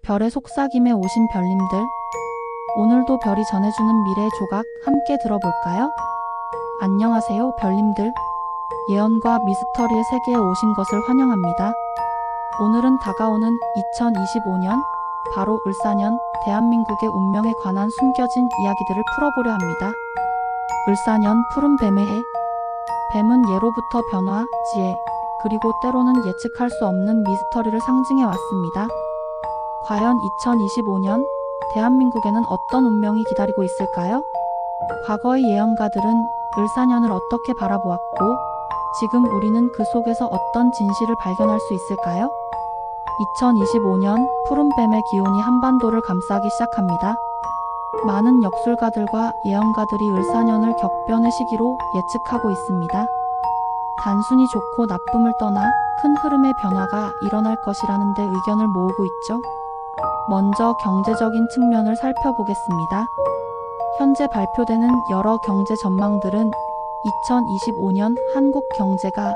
별의 속삭임에 오신 별님들, 오늘도 별이 전해주는 미래의 조각 함께 들어볼까요? 안녕하세요, 별님들. 예언과 미스터리의 세계에 오신 것을 환영합니다. 오늘은 다가오는 2025년, 바로 을사년, 대한민국의 운명에 관한 숨겨진 이야기들을 풀어보려 합니다. 을사년 푸른 뱀의 해. 뱀은 예로부터 변화, 지혜, 그리고 때로는 예측할 수 없는 미스터리를 상징해 왔습니다. 과연 2025년, 대한민국에는 어떤 운명이 기다리고 있을까요? 과거의 예언가들은 을사년을 어떻게 바라보았고, 지금 우리는 그 속에서 어떤 진실을 발견할 수 있을까요? 2025년 푸른 뱀의 기운이 한반도를 감싸기 시작합니다. 많은 역술가들과 예언가들이 을사년을 격변의 시기로 예측하고 있습니다. 단순히 좋고 나쁨을 떠나 큰 흐름의 변화가 일어날 것이라는 데 의견을 모으고 있죠. 먼저 경제적인 측면을 살펴보겠습니다. 현재 발표되는 여러 경제 전망들은 2025년 한국 경제가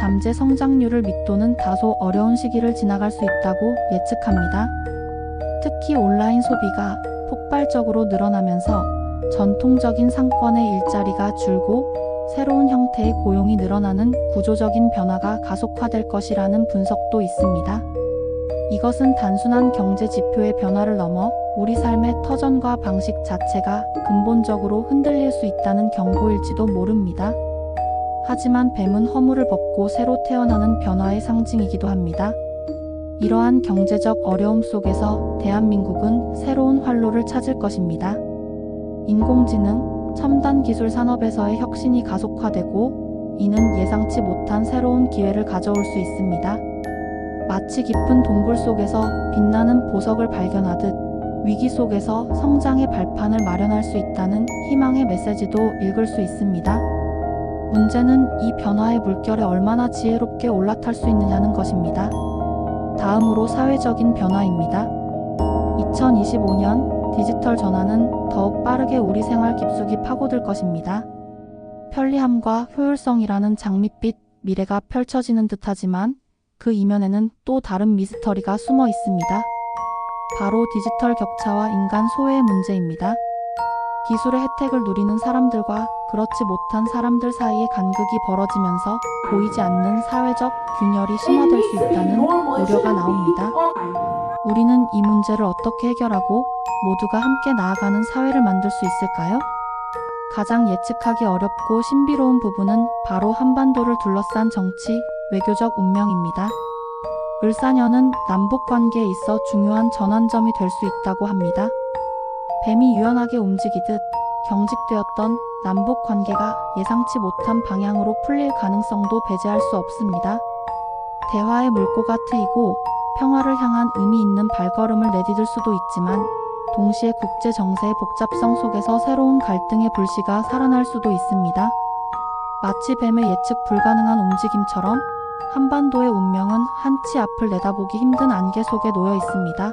잠재 성장률을 밑도는 다소 어려운 시기를 지나갈 수 있다고 예측합니다. 특히 온라인 소비가 폭발적으로 늘어나면서 전통적인 상권의 일자리가 줄고 새로운 형태의 고용이 늘어나는 구조적인 변화가 가속화될 것이라는 분석도 있습니다. 이것은 단순한 경제 지표의 변화를 넘어 우리 삶의 터전과 방식 자체가 근본적으로 흔들릴 수 있다는 경고일지도 모릅니다. 하지만 뱀은 허물을 벗고 새로 태어나는 변화의 상징이기도 합니다. 이러한 경제적 어려움 속에서 대한민국은 새로운 활로를 찾을 것입니다. 인공지능, 첨단 기술 산업에서의 혁신이 가속화되고, 이는 예상치 못한 새로운 기회를 가져올 수 있습니다. 마치 깊은 동굴 속에서 빛나는 보석을 발견하듯 위기 속에서 성장의 발판을 마련할 수 있다는 희망의 메시지도 읽을 수 있습니다. 문제는 이 변화의 물결에 얼마나 지혜롭게 올라탈 수 있느냐는 것입니다. 다음으로 사회적인 변화입니다. 2025년 디지털 전환은 더욱 빠르게 우리 생활 깊숙이 파고들 것입니다. 편리함과 효율성이라는 장밋빛 미래가 펼쳐지는 듯하지만 그 이면에는 또 다른 미스터리가 숨어 있습니다. 바로 디지털 격차와 인간 소외의 문제입니다. 기술의 혜택을 누리는 사람들과 그렇지 못한 사람들 사이의 간극이 벌어지면서 보이지 않는 사회적 균열이 심화될 수 있다는 우려가 나옵니다. 우리는 이 문제를 어떻게 해결하고 모두가 함께 나아가는 사회를 만들 수 있을까요? 가장 예측하기 어렵고 신비로운 부분은 바로 한반도를 둘러싼 정치, 외교적 운명입니다. 을사년은 남북 관계에 있어 중요한 전환점이 될 수 있다고 합니다. 뱀이 유연하게 움직이듯 경직되었던 남북 관계가 예상치 못한 방향으로 풀릴 가능성도 배제할 수 없습니다. 대화의 물꼬가 트이고 평화를 향한 의미 있는 발걸음을 내디딜 수도 있지만, 동시에 국제 정세의 복잡성 속에서 새로운 갈등의 불씨가 살아날 수도 있습니다. 마치 뱀의 예측 불가능한 움직임처럼 한반도의 운명은 한치 앞을 내다보기 힘든 안개 속에 놓여 있습니다.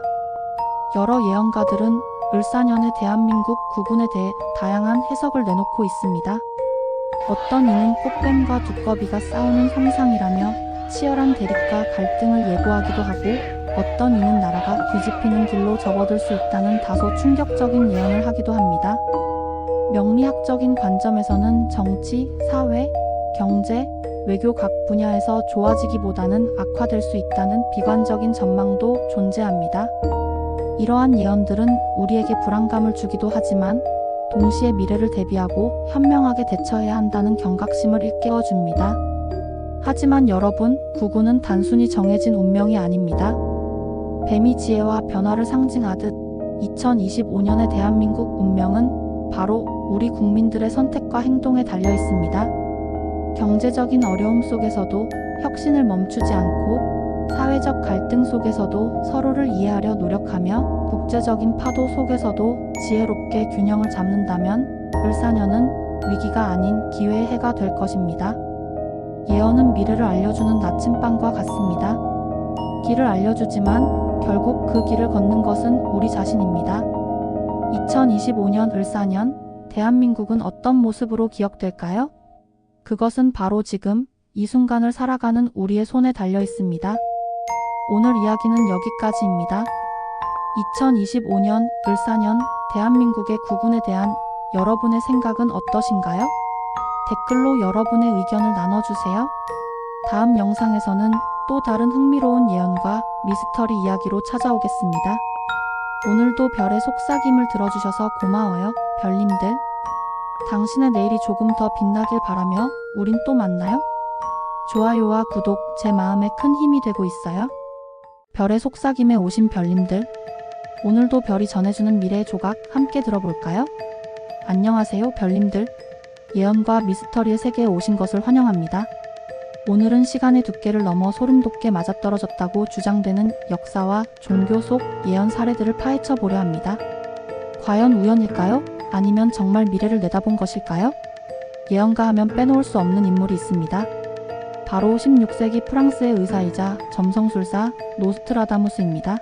여러 예언가들은 을사년의 대한민국 국운에 대해 다양한 해석을 내놓고 있습니다. 어떤 이는 꽃뱀과 두꺼비가 싸우는 형상이라며 치열한 대립과 갈등을 예고하기도 하고, 어떤 이는 나라가 뒤집히는 길로 접어들 수 있다는 다소 충격적인 예언을 하기도 합니다. 명리학적인 관점에서는 정치, 사회, 경제, 외교 각 분야에서 좋아지기보다는 악화될 수 있다는 비관적인 전망도 존재합니다. 이러한 예언들은 우리에게 불안감을 주기도 하지만, 동시에 미래를 대비하고 현명하게 대처해야 한다는 경각심을 일깨워줍니다. 하지만 여러분, 국운은 단순히 정해진 운명이 아닙니다. 뱀이 지혜와 변화를 상징하듯 2025년의 대한민국 운명은 바로 우리 국민들의 선택과 행동에 달려 있습니다. 경제적인 어려움 속에서도 혁신을 멈추지 않고, 사회적 갈등 속에서도 서로를 이해하려 노력하며, 국제적인 파도 속에서도 지혜롭게 균형을 잡는다면 을사년은 위기가 아닌 기회의 해가 될 것입니다. 예언은 미래를 알려주는 나침반과 같습니다. 길을 알려주지만 결국 그 길을 걷는 것은 우리 자신입니다. 2025년 을사년, 대한민국은 어떤 모습으로 기억될까요? 그것은 바로 지금, 이 순간을 살아가는 우리의 손에 달려 있습니다. 오늘 이야기는 여기까지입니다. 2025년 을사년 대한민국의 구군에 대한 여러분의 생각은 어떠신가요? 댓글로 여러분의 의견을 나눠주세요. 다음 영상에서는 또 다른 흥미로운 예언과 미스터리 이야기로 찾아오겠습니다. 오늘도 별의 속삭임을 들어주셔서 고마워요, 별님들. 당신의 내일이 조금 더 빛나길 바라며 우린 또 만나요. 좋아요와 구독 제 마음에 큰 힘이 되고 있어요. 별의 속삭임에 오신 별님들, 오늘도 별이 전해주는 미래의 조각 함께 들어볼까요? 안녕하세요, 별님들. 예언과 미스터리의 세계에 오신 것을 환영합니다. 오늘은 시간의 두께를 넘어 소름 돋게 맞아떨어졌다고 주장되는 역사와 종교 속 예언 사례들을 파헤쳐 보려 합니다. 과연 우연일까요? 아니면 정말 미래를 내다본 것일까요? 예언가 하면 빼놓을 수 없는 인물이 있습니다. 바로 16세기 프랑스의 의사이자 점성술사 노스트라다무스입니다.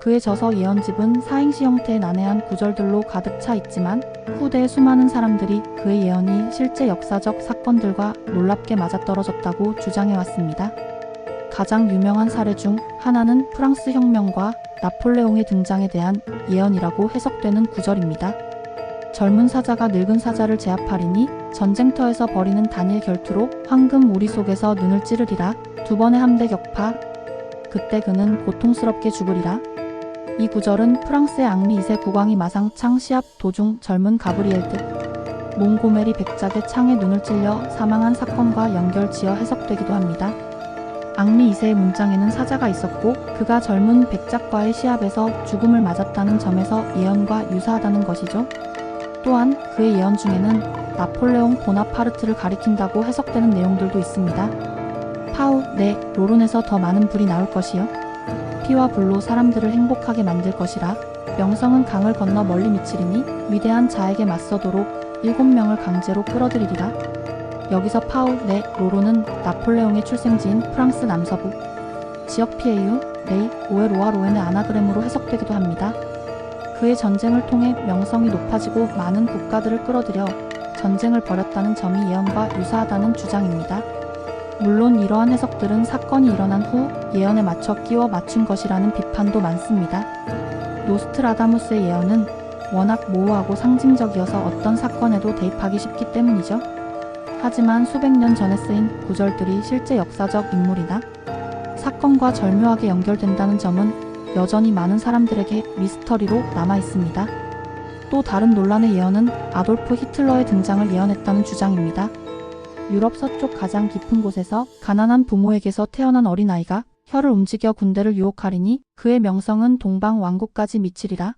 그의 저서 예언집은 사행시 형태의 난해한 구절들로 가득 차 있지만 후대의 수많은 사람들이 그의 예언이 실제 역사적 사건들과 놀랍게 맞아떨어졌다고 주장해왔습니다. 가장 유명한 사례 중 하나는 프랑스 혁명과 나폴레옹의 등장에 대한 예언이라고 해석되는 구절입니다. 젊은 사자가 늙은 사자를 제압하리니 전쟁터에서 벌이는 단일 결투로 황금 우리 속에서 눈을 찌르리라. 두 번의 함대 격파. 그때 그는 고통스럽게 죽으리라. 이 구절은 프랑스의 앙리 2세 국왕이 마상창 시합 도중 젊은 가브리엘 몽고메리 백작의 창에 눈을 찔려 사망한 사건과 연결지어 해석되기도 합니다. 앙리 2세의 문장에는 사자가 있었고 그가 젊은 백작과의 시합에서 죽음을 맞았다는 점에서 예언과 유사하다는 것이죠. 또한 그의 예언 중에는 나폴레옹 보나파르트를 가리킨다고 해석되는 내용들도 있습니다. 파우, 네, 로론에서 더 많은 불이 나올 것이요. 피와 불로 사람들을 행복하게 만들 것이라. 명성은 강을 건너 멀리 미치리니 위대한 자에게 맞서도록 7명을 강제로 끌어들이리라. 여기서 파우, 네, 로론은 나폴레옹의 출생지인 프랑스 남서부 지역 피에유, 레이, 오에로아로엔의 아나그램으로 해석되기도 합니다. 그의 전쟁을 통해 명성이 높아지고 많은 국가들을 끌어들여 전쟁을 벌였다는 점이 예언과 유사하다는 주장입니다. 물론 이러한 해석들은 사건이 일어난 후 예언에 맞춰 끼워 맞춘 것이라는 비판도 많습니다. 노스트라다무스의 예언은 워낙 모호하고 상징적이어서 어떤 사건에도 대입하기 쉽기 때문이죠. 하지만 수백 년 전에 쓰인 구절들이 실제 역사적 인물이나 사건과 절묘하게 연결된다는 점은 여전히 많은 사람들에게 미스터리로 남아 있습니다. 또 다른 논란의 예언은 아돌프 히틀러의 등장을 예언했다는 주장입니다. 유럽 서쪽 가장 깊은 곳에서 가난한 부모에게서 태어난 어린아이가 혀를 움직여 군대를 유혹하리니 그의 명성은 동방 왕국까지 미치리라.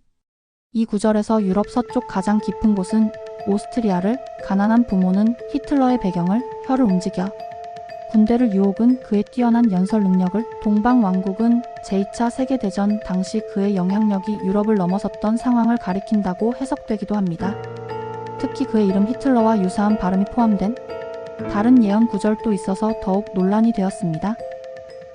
이 구절에서 유럽 서쪽 가장 깊은 곳은 오스트리아를, 가난한 부모는 히틀러의 배경을, 혀를 움직여 군대를 유혹은 그의 뛰어난 연설 능력을, 동방 왕국은 제2차 세계대전 당시 그의 영향력이 유럽을 넘어섰던 상황을 가리킨다고 해석되기도 합니다. 특히 그의 이름 히틀러와 유사한 발음이 포함된 다른 예언 구절도 있어서 더욱 논란이 되었습니다.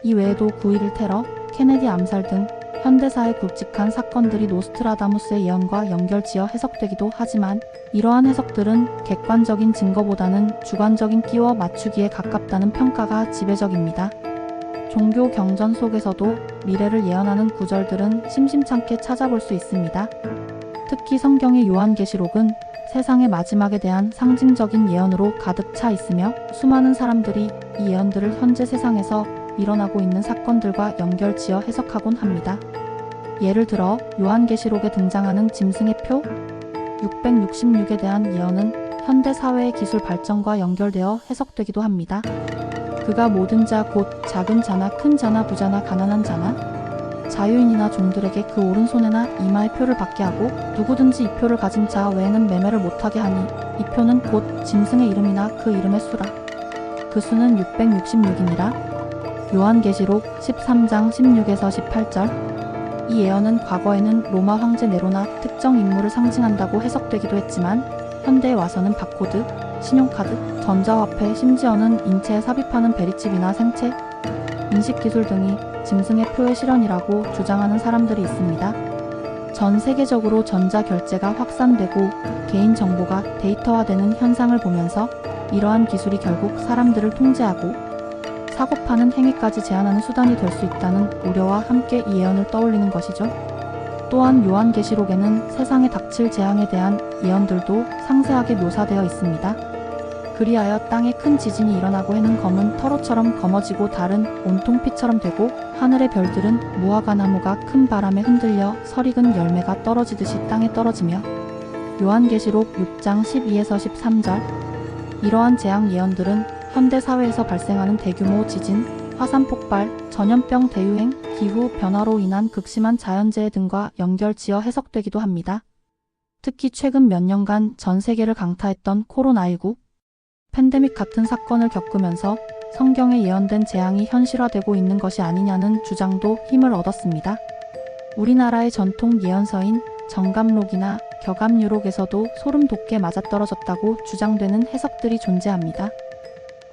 이 외에도 9.11 테러, 케네디 암살 등 현대사의 굵직한 사건들이 노스트라다무스의 예언과 연결지어 해석되기도 하지만 이러한 해석들은 객관적인 증거보다는 주관적인 끼워 맞추기에 가깝다는 평가가 지배적입니다. 종교 경전 속에서도 미래를 예언하는 구절들은 심심찮게 찾아볼 수 있습니다. 특히 성경의 요한계시록은 세상의 마지막에 대한 상징적인 예언으로 가득 차 있으며 수많은 사람들이 이 예언들을 현재 세상에서 일어나고 있는 사건들과 연결지어 해석하곤 합니다. 예를 들어 요한계시록에 등장하는 짐승의 표 666에 대한 예언은 현대 사회의 기술 발전과 연결되어 해석되기도 합니다. 그가 모든 자 곧 작은 자나 큰 자나 부자나 가난한 자나 자유인이나 종들에게 그 오른손에나 이마에 표를 받게 하고 누구든지 이 표를 가진 자 외에는 매매를 못하게 하니 이 표는 곧 짐승의 이름이나 그 이름의 수라. 그 수는 666이니라. 요한계시록 13장 16에서 18절. 이 예언은 과거에는 로마 황제 네로나 특정 인물을 상징한다고 해석되기도 했지만 현대에 와서는 바코드, 신용카드, 전자화폐, 심지어는 인체에 삽입하는 베리칩이나 생체, 인식기술 등이 짐승의 표의 실현이라고 주장하는 사람들이 있습니다. 전 세계적으로 전자결제가 확산되고 개인정보가 데이터화되는 현상을 보면서 이러한 기술이 결국 사람들을 통제하고 사고 파는 행위까지 제한하는 수단이 될 수 있다는 우려와 함께 이 예언을 떠올리는 것이죠. 또한 요한계시록에는 세상에 닥칠 재앙에 대한 예언들도 상세하게 묘사되어 있습니다. 그리하여 땅에 큰 지진이 일어나고 해는 검은 터로처럼 검어지고 달은 온통 피처럼 되고 하늘의 별들은 무화과나무가 큰 바람에 흔들려 설익은 열매가 떨어지듯이 땅에 떨어지며 요한계시록 6장 12에서 13절. 이러한 재앙 예언들은 현대 사회에서 발생하는 대규모 지진, 화산 폭발, 전염병 대유행, 기후 변화로 인한 극심한 자연재해 등과 연결지어 해석되기도 합니다. 특히 최근 몇 년간 전 세계를 강타했던 코로나19 팬데믹 같은 사건을 겪으면서 성경에 예언된 재앙이 현실화되고 있는 것이 아니냐는 주장도 힘을 얻었습니다. 우리나라의 전통 예언서인 정감록이나 격암유록에서도 소름 돋게 맞아떨어졌다고 주장되는 해석들이 존재합니다.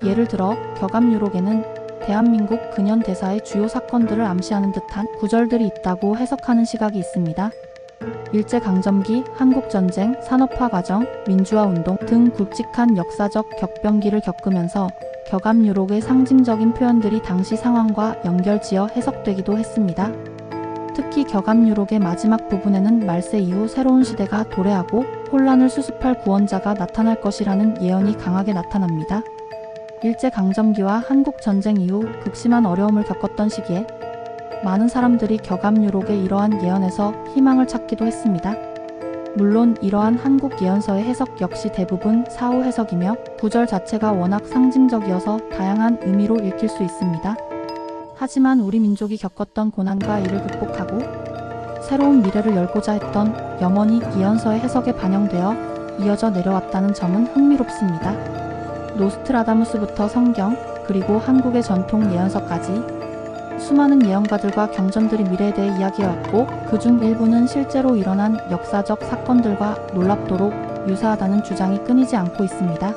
예를 들어 격암유록에는 대한민국 근현대사의 주요 사건들을 암시하는 듯한 구절들이 있다고 해석하는 시각이 있습니다. 일제강점기, 한국전쟁, 산업화 과정, 민주화운동 등 굵직한 역사적 격변기를 겪으면서 격암유록의 상징적인 표현들이 당시 상황과 연결지어 해석되기도 했습니다. 특히 격암유록의 마지막 부분에는 말세 이후 새로운 시대가 도래하고 혼란을 수습할 구원자가 나타날 것이라는 예언이 강하게 나타납니다. 일제강점기와 한국전쟁 이후 극심한 어려움을 겪었던 시기에 많은 사람들이 격암유록의 이러한 예언에서 희망을 찾기도 했습니다. 물론 이러한 한국 예언서의 해석 역시 대부분 사후 해석이며 구절 자체가 워낙 상징적이어서 다양한 의미로 읽힐 수 있습니다. 하지만 우리 민족이 겪었던 고난과 이를 극복하고 새로운 미래를 열고자 했던 염원이 예언서의 해석에 반영되어 이어져 내려왔다는 점은 흥미롭습니다. 노스트라다무스부터 성경, 그리고 한국의 전통 예언서까지 수많은 예언가들과 경전들이 미래에 대해 이야기해왔고 그중 일부는 실제로 일어난 역사적 사건들과 놀랍도록 유사하다는 주장이 끊이지 않고 있습니다.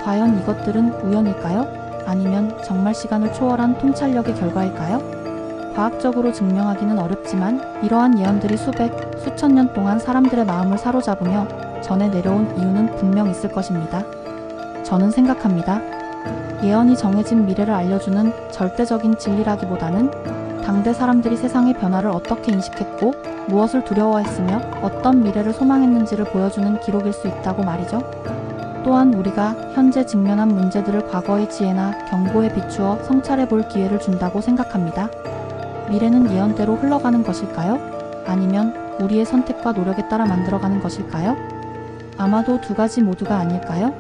과연 이것들은 우연일까요? 아니면 정말 시간을 초월한 통찰력의 결과일까요? 과학적으로 증명하기는 어렵지만 이러한 예언들이 수백, 수천 년 동안 사람들의 마음을 사로잡으며 전해 내려온 이유는 분명 있을 것입니다. 저는 생각합니다. 예언이 정해진 미래를 알려주는 절대적인 진리라기보다는 당대 사람들이 세상의 변화를 어떻게 인식했고 무엇을 두려워했으며 어떤 미래를 소망했는지를 보여주는 기록일 수 있다고 말이죠. 또한 우리가 현재 직면한 문제들을 과거의 지혜나 경고에 비추어 성찰해 볼 기회를 준다고 생각합니다. 미래는 예언대로 흘러가는 것일까요? 아니면 우리의 선택과 노력에 따라 만들어가는 것일까요? 아마도 두 가지 모두가 아닐까요?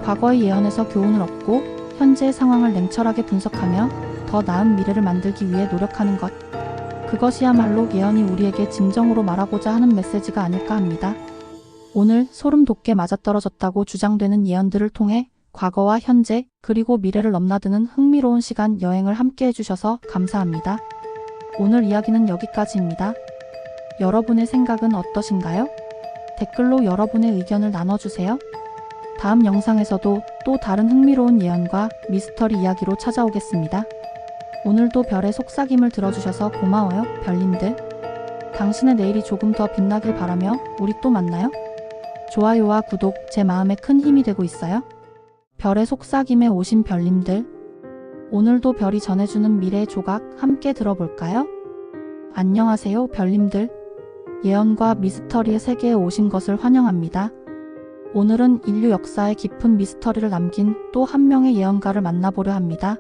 과거의 예언에서 교훈을 얻고 현재의 상황을 냉철하게 분석하며 더 나은 미래를 만들기 위해 노력하는 것. 그것이야말로 예언이 우리에게 진정으로 말하고자 하는 메시지가 아닐까 합니다. 오늘 소름 돋게 맞아떨어졌다고 주장되는 예언들을 통해 과거와 현재 그리고 미래를 넘나드는 흥미로운 시간 여행을 함께 해주셔서 감사합니다. 오늘 이야기는 여기까지입니다. 여러분의 생각은 어떠신가요? 댓글로 여러분의 의견을 나눠주세요. 다음 영상에서도 또 다른 흥미로운 예언과 미스터리 이야기로 찾아오겠습니다. 오늘도 별의 속삭임을 들어주셔서 고마워요, 별님들. 당신의 내일이 조금 더 빛나길 바라며 우리 또 만나요. 좋아요와 구독 제 마음에 큰 힘이 되고 있어요. 별의 속삭임에 오신 별님들, 오늘도 별이 전해주는 미래의 조각 함께 들어볼까요? 안녕하세요, 별님들. 예언과 미스터리의 세계에 오신 것을 환영합니다. 오늘은 인류 역사에 깊은 미스터리를 남긴 또 한 명의 예언가를 만나보려 합니다.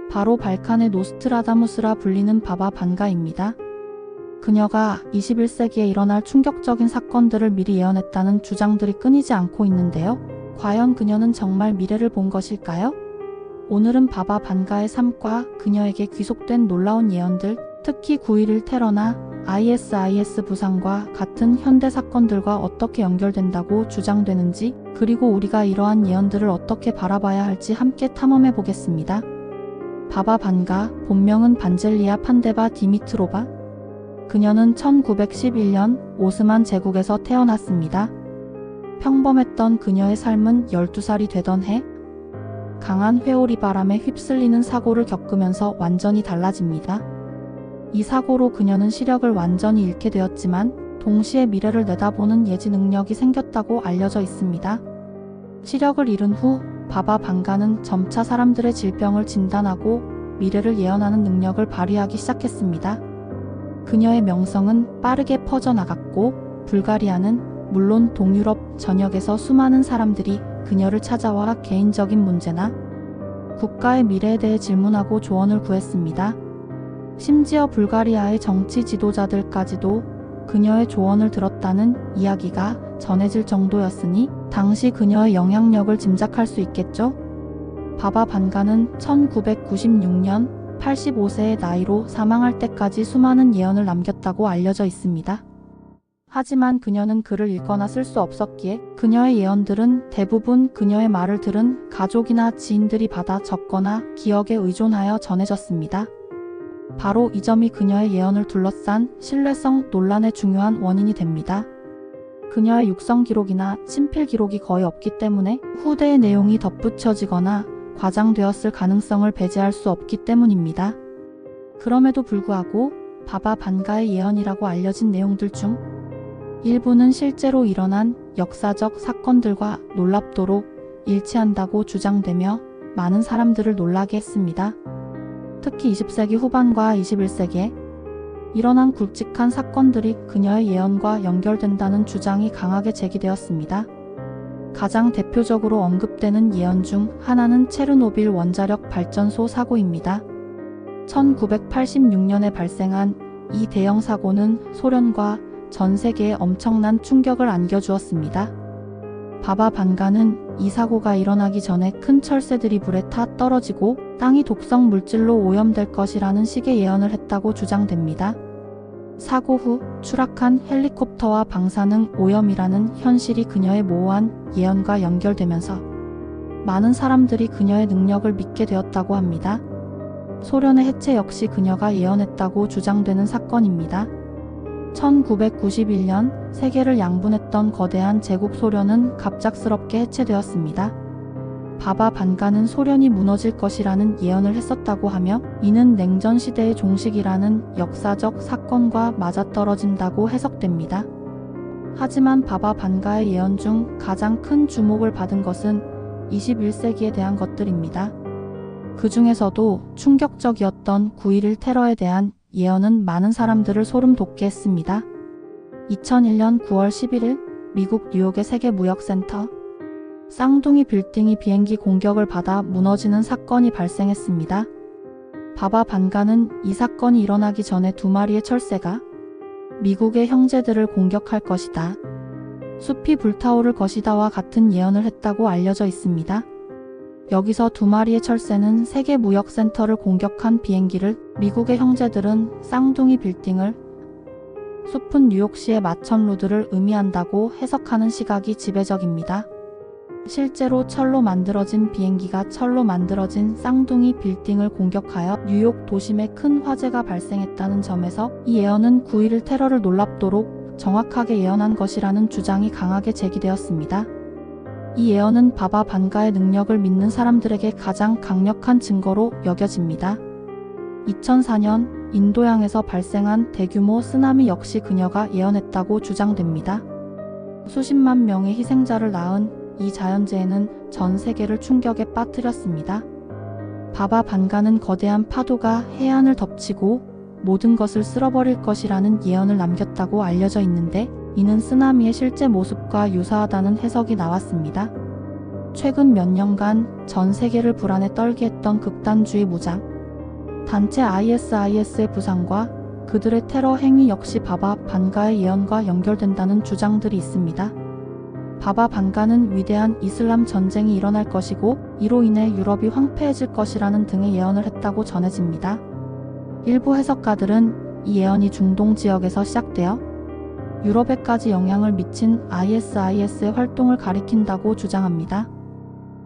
바로 발칸의 노스트라다무스라 불리는 바바 반가입니다. 그녀가 21세기에 일어날 충격적인 사건들을 미리 예언했다는 주장들이 끊이지 않고 있는데요. 과연 그녀는 정말 미래를 본 것일까요? 오늘은 바바 반가의 삶과 그녀에게 귀속된 놀라운 예언들, 특히 9.11 테러나 ISIS 부상과 같은 현대 사건들과 어떻게 연결된다고 주장되는지, 그리고 우리가 이러한 예언들을 어떻게 바라봐야 할지 함께 탐험해 보겠습니다. 바바 반가, 본명은 반젤리아 판데바 디미트로바. 그녀는 1911년 오스만 제국에서 태어났습니다. 평범했던 그녀의 삶은 12살이 되던 해 강한 회오리 바람에 휩쓸리는 사고를 겪으면서 완전히 달라집니다. 이 사고로 그녀는 시력을 완전히 잃게 되었지만 동시에 미래를 내다보는 예지 능력이 생겼다고 알려져 있습니다. 시력을 잃은 후 바바 반가는 점차 사람들의 질병을 진단하고 미래를 예언하는 능력을 발휘하기 시작했습니다. 그녀의 명성은 빠르게 퍼져나갔고 불가리아는 물론 동유럽 전역에서 수많은 사람들이 그녀를 찾아와 개인적인 문제나 국가의 미래에 대해 질문하고 조언을 구했습니다. 심지어 불가리아의 정치 지도자들까지도 그녀의 조언을 들었다는 이야기가 전해질 정도였으니 당시 그녀의 영향력을 짐작할 수 있겠죠? 바바 반가는 1996년 85세의 나이로 사망할 때까지 수많은 예언을 남겼다고 알려져 있습니다. 하지만 그녀는 글을 읽거나 쓸 수 없었기에 그녀의 예언들은 대부분 그녀의 말을 들은 가족이나 지인들이 받아 적거나 기억에 의존하여 전해졌습니다. 바로 이 점이 그녀의 예언을 둘러싼 신뢰성 논란의 중요한 원인이 됩니다. 그녀의 육성 기록이나 친필 기록이 거의 없기 때문에 후대의 내용이 덧붙여지거나 과장되었을 가능성을 배제할 수 없기 때문입니다. 그럼에도 불구하고 바바 반가의 예언이라고 알려진 내용들 중 일부는 실제로 일어난 역사적 사건들과 놀랍도록 일치한다고 주장되며 많은 사람들을 놀라게 했습니다. 특히 20세기 후반과 21세기에 일어난 굵직한 사건들이 그녀의 예언과 연결된다는 주장이 강하게 제기되었습니다. 가장 대표적으로 언급되는 예언 중 하나는 체르노빌 원자력 발전소 사고입니다. 1986년에 발생한 이 대형 사고는 소련과 전 세계에 엄청난 충격을 안겨주었습니다. 바바 반가는 이 사고가 일어나기 전에 큰 철새들이 불에 타 떨어지고 땅이 독성 물질로 오염될 것이라는 식의 예언을 했다고 주장됩니다. 사고 후 추락한 헬리콥터와 방사능 오염이라는 현실이 그녀의 모호한 예언과 연결되면서 많은 사람들이 그녀의 능력을 믿게 되었다고 합니다. 소련의 해체 역시 그녀가 예언했다고 주장되는 사건입니다. 1991년 세계를 양분했던 거대한 제국 소련은 갑작스럽게 해체되었습니다. 바바 반가는 소련이 무너질 것이라는 예언을 했었다고 하며 이는 냉전 시대의 종식이라는 역사적 사건과 맞아떨어진다고 해석됩니다. 하지만 바바 반가의 예언 중 가장 큰 주목을 받은 것은 21세기에 대한 것들입니다. 그 중에서도 충격적이었던 9.11 테러에 대한 예언은 많은 사람들을 소름 돋게 했습니다. 2001년 9월 11일 미국 뉴욕의 세계무역센터 쌍둥이 빌딩이 비행기 공격을 받아 무너지는 사건이 발생했습니다. 바바 반가는 이 사건이 일어나기 전에 2마리의 철새가 미국의 형제들을 공격할 것이다. 숲이 불타오를 것이다와 같은 예언을 했다고 알려져 있습니다. 여기서 2마리의 철새는 세계무역센터를 공격한 비행기를, 미국의 형제들은 쌍둥이 빌딩을, 숲은 뉴욕시의 마천루드를 의미한다고 해석하는 시각이 지배적입니다. 실제로 철로 만들어진 비행기가 철로 만들어진 쌍둥이 빌딩을 공격하여 뉴욕 도심에 큰 화재가 발생했다는 점에서 이 예언은 9.11 테러를 놀랍도록 정확하게 예언한 것이라는 주장이 강하게 제기되었습니다. 이 예언은 바바 반가의 능력을 믿는 사람들에게 가장 강력한 증거로 여겨집니다. 2004년 인도양에서 발생한 대규모 쓰나미 역시 그녀가 예언했다고 주장됩니다. 수십만 명의 희생자를 낳은 이 자연재해는 전 세계를 충격에 빠뜨렸습니다. 바바 반가는 거대한 파도가 해안을 덮치고 모든 것을 쓸어버릴 것이라는 예언을 남겼다고 알려져 있는데 이는 쓰나미의 실제 모습과 유사하다는 해석이 나왔습니다. 최근 몇 년간 전 세계를 불안에 떨게 했던 극단주의 무장 단체 ISIS의 부상과 그들의 테러 행위 역시 바바 반가의 예언과 연결된다는 주장들이 있습니다. 바바 반가는 위대한 이슬람 전쟁이 일어날 것이고 이로 인해 유럽이 황폐해질 것이라는 등의 예언을 했다고 전해집니다. 일부 해석가들은 이 예언이 중동 지역에서 시작되어 유럽에까지 영향을 미친 ISIS의 활동을 가리킨다고 주장합니다.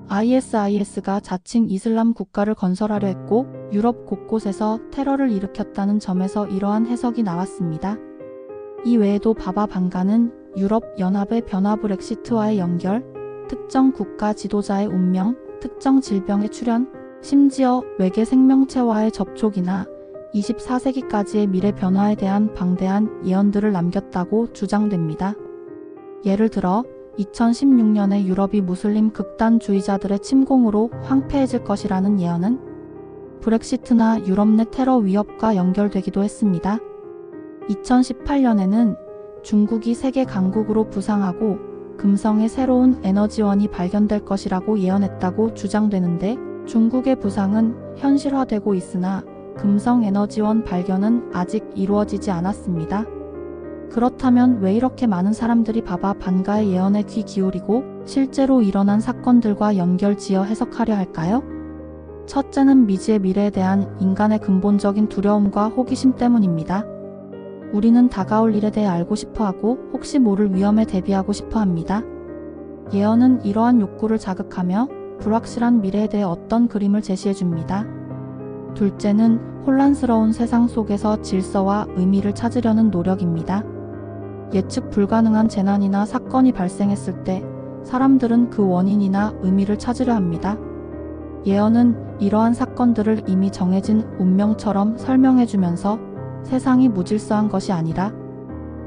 ISIS가 자칭 이슬람 국가를 건설하려 했고 유럽 곳곳에서 테러를 일으켰다는 점에서 이러한 해석이 나왔습니다. 이 외에도 바바 반가는 유럽 연합의 변화 브렉시트와의 연결, 특정 국가 지도자의 운명, 특정 질병의 출현, 심지어 외계 생명체와의 접촉이나 24세기까지의 미래 변화에 대한 방대한 예언들을 남겼다고 주장됩니다. 예를 들어 2016년에 유럽이 무슬림 극단주의자들의 침공으로 황폐해질 것이라는 예언은 브렉시트나 유럽 내 테러 위협과 연결되기도 했습니다. 2018년에는 중국이 세계 강국으로 부상하고 금성의 새로운 에너지원이 발견될 것이라고 예언했다고 주장되는데, 중국의 부상은 현실화되고 있으나 금성 에너지원 발견은 아직 이루어지지 않았습니다. 그렇다면 왜 이렇게 많은 사람들이 바바 반가의 예언에 귀 기울이고 실제로 일어난 사건들과 연결지어 해석하려 할까요? 첫째는 미지의 미래에 대한 인간의 근본적인 두려움과 호기심 때문입니다. 우리는 다가올 일에 대해 알고 싶어하고 혹시 모를 위험에 대비하고 싶어합니다. 예언은 이러한 욕구를 자극하며 불확실한 미래에 대해 어떤 그림을 제시해줍니다. 둘째는 혼란스러운 세상 속에서 질서와 의미를 찾으려는 노력입니다. 예측 불가능한 재난이나 사건이 발생했을 때 사람들은 그 원인이나 의미를 찾으려 합니다. 예언은 이러한 사건들을 이미 정해진 운명처럼 설명해주면서 세상이 무질서한 것이 아니라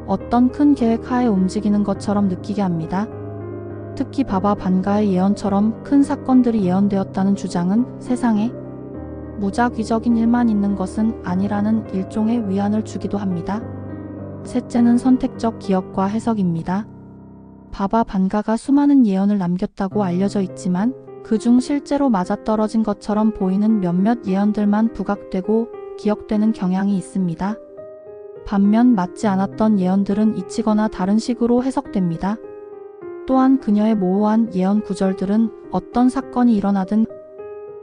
어떤 큰 계획 하에 움직이는 것처럼 느끼게 합니다. 특히 바바 반가의 예언처럼 큰 사건들이 예언되었다는 주장은 세상에 무작위적인 일만 있는 것은 아니라는 일종의 위안을 주기도 합니다. 셋째는 선택적 기억과 해석입니다. 바바 반가가 수많은 예언을 남겼다고 알려져 있지만 그중 실제로 맞아떨어진 것처럼 보이는 몇몇 예언들만 부각되고 기억되는 경향이 있습니다. 반면 맞지 않았던 예언들은 잊히거나 다른 식으로 해석됩니다. 또한 그녀의 모호한 예언 구절들은 어떤 사건이 일어나든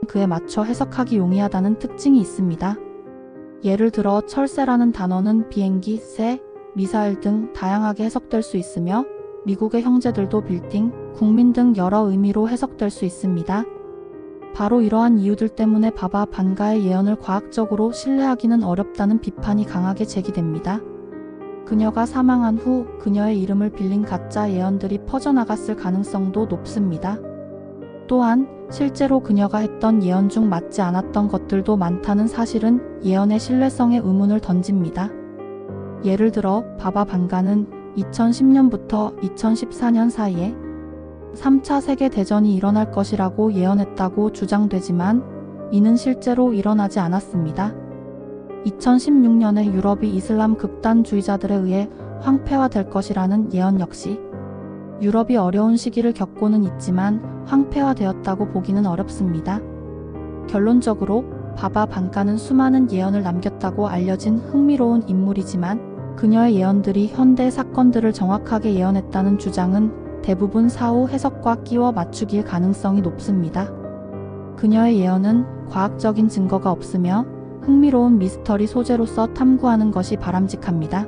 그에 맞춰 해석하기 용이하다는 특징이 있습니다. 예를 들어 철새라는 단어는 비행기, 새, 미사일 등 다양하게 해석될 수 있으며 미국의 형제들도 빌딩, 국민 등 여러 의미로 해석될 수 있습니다. 바로 이러한 이유들 때문에 바바 반가의 예언을 과학적으로 신뢰하기는 어렵다는 비판이 강하게 제기됩니다. 그녀가 사망한 후 그녀의 이름을 빌린 가짜 예언들이 퍼져나갔을 가능성도 높습니다. 또한 실제로 그녀가 했던 예언 중 맞지 않았던 것들도 많다는 사실은 예언의 신뢰성에 의문을 던집니다. 예를 들어 바바 반가는 2010년부터 2014년 사이에 3차 세계대전이 일어날 것이라고 예언했다고 주장되지만 이는 실제로 일어나지 않았습니다. 2016년에 유럽이 이슬람 극단주의자들에 의해 황폐화될 것이라는 예언 역시 유럽이 어려운 시기를 겪고는 있지만 황폐화되었다고 보기는 어렵습니다. 결론적으로 바바 반가는 수많은 예언을 남겼다고 알려진 흥미로운 인물이지만 그녀의 예언들이 현대 사건들을 정확하게 예언했다는 주장은 대부분 사후 해석과 끼워 맞추기일 가능성이 높습니다. 그녀의 예언은 과학적인 증거가 없으며 흥미로운 미스터리 소재로서 탐구하는 것이 바람직합니다.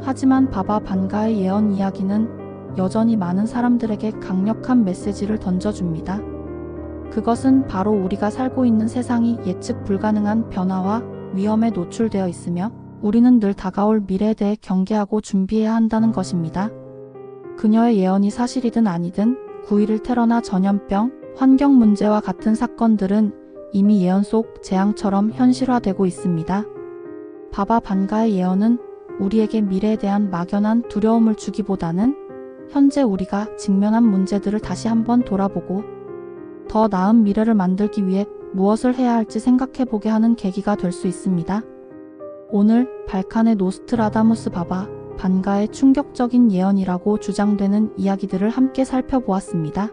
하지만 바바 반가의 예언 이야기는 여전히 많은 사람들에게 강력한 메시지를 던져줍니다. 그것은 바로 우리가 살고 있는 세상이 예측 불가능한 변화와 위험에 노출되어 있으며 우리는 늘 다가올 미래에 대해 경계하고 준비해야 한다는 것입니다. 그녀의 예언이 사실이든 아니든 9.11 테러나 전염병, 환경 문제와 같은 사건들은 이미 예언 속 재앙처럼 현실화되고 있습니다. 바바 반가의 예언은 우리에게 미래에 대한 막연한 두려움을 주기보다는 현재 우리가 직면한 문제들을 다시 한번 돌아보고 더 나은 미래를 만들기 위해 무엇을 해야 할지 생각해보게 하는 계기가 될 수 있습니다. 오늘 발칸의 노스트라다무스 바바 반가의 충격적인 예언이라고 주장되는 이야기들을 함께 살펴보았습니다.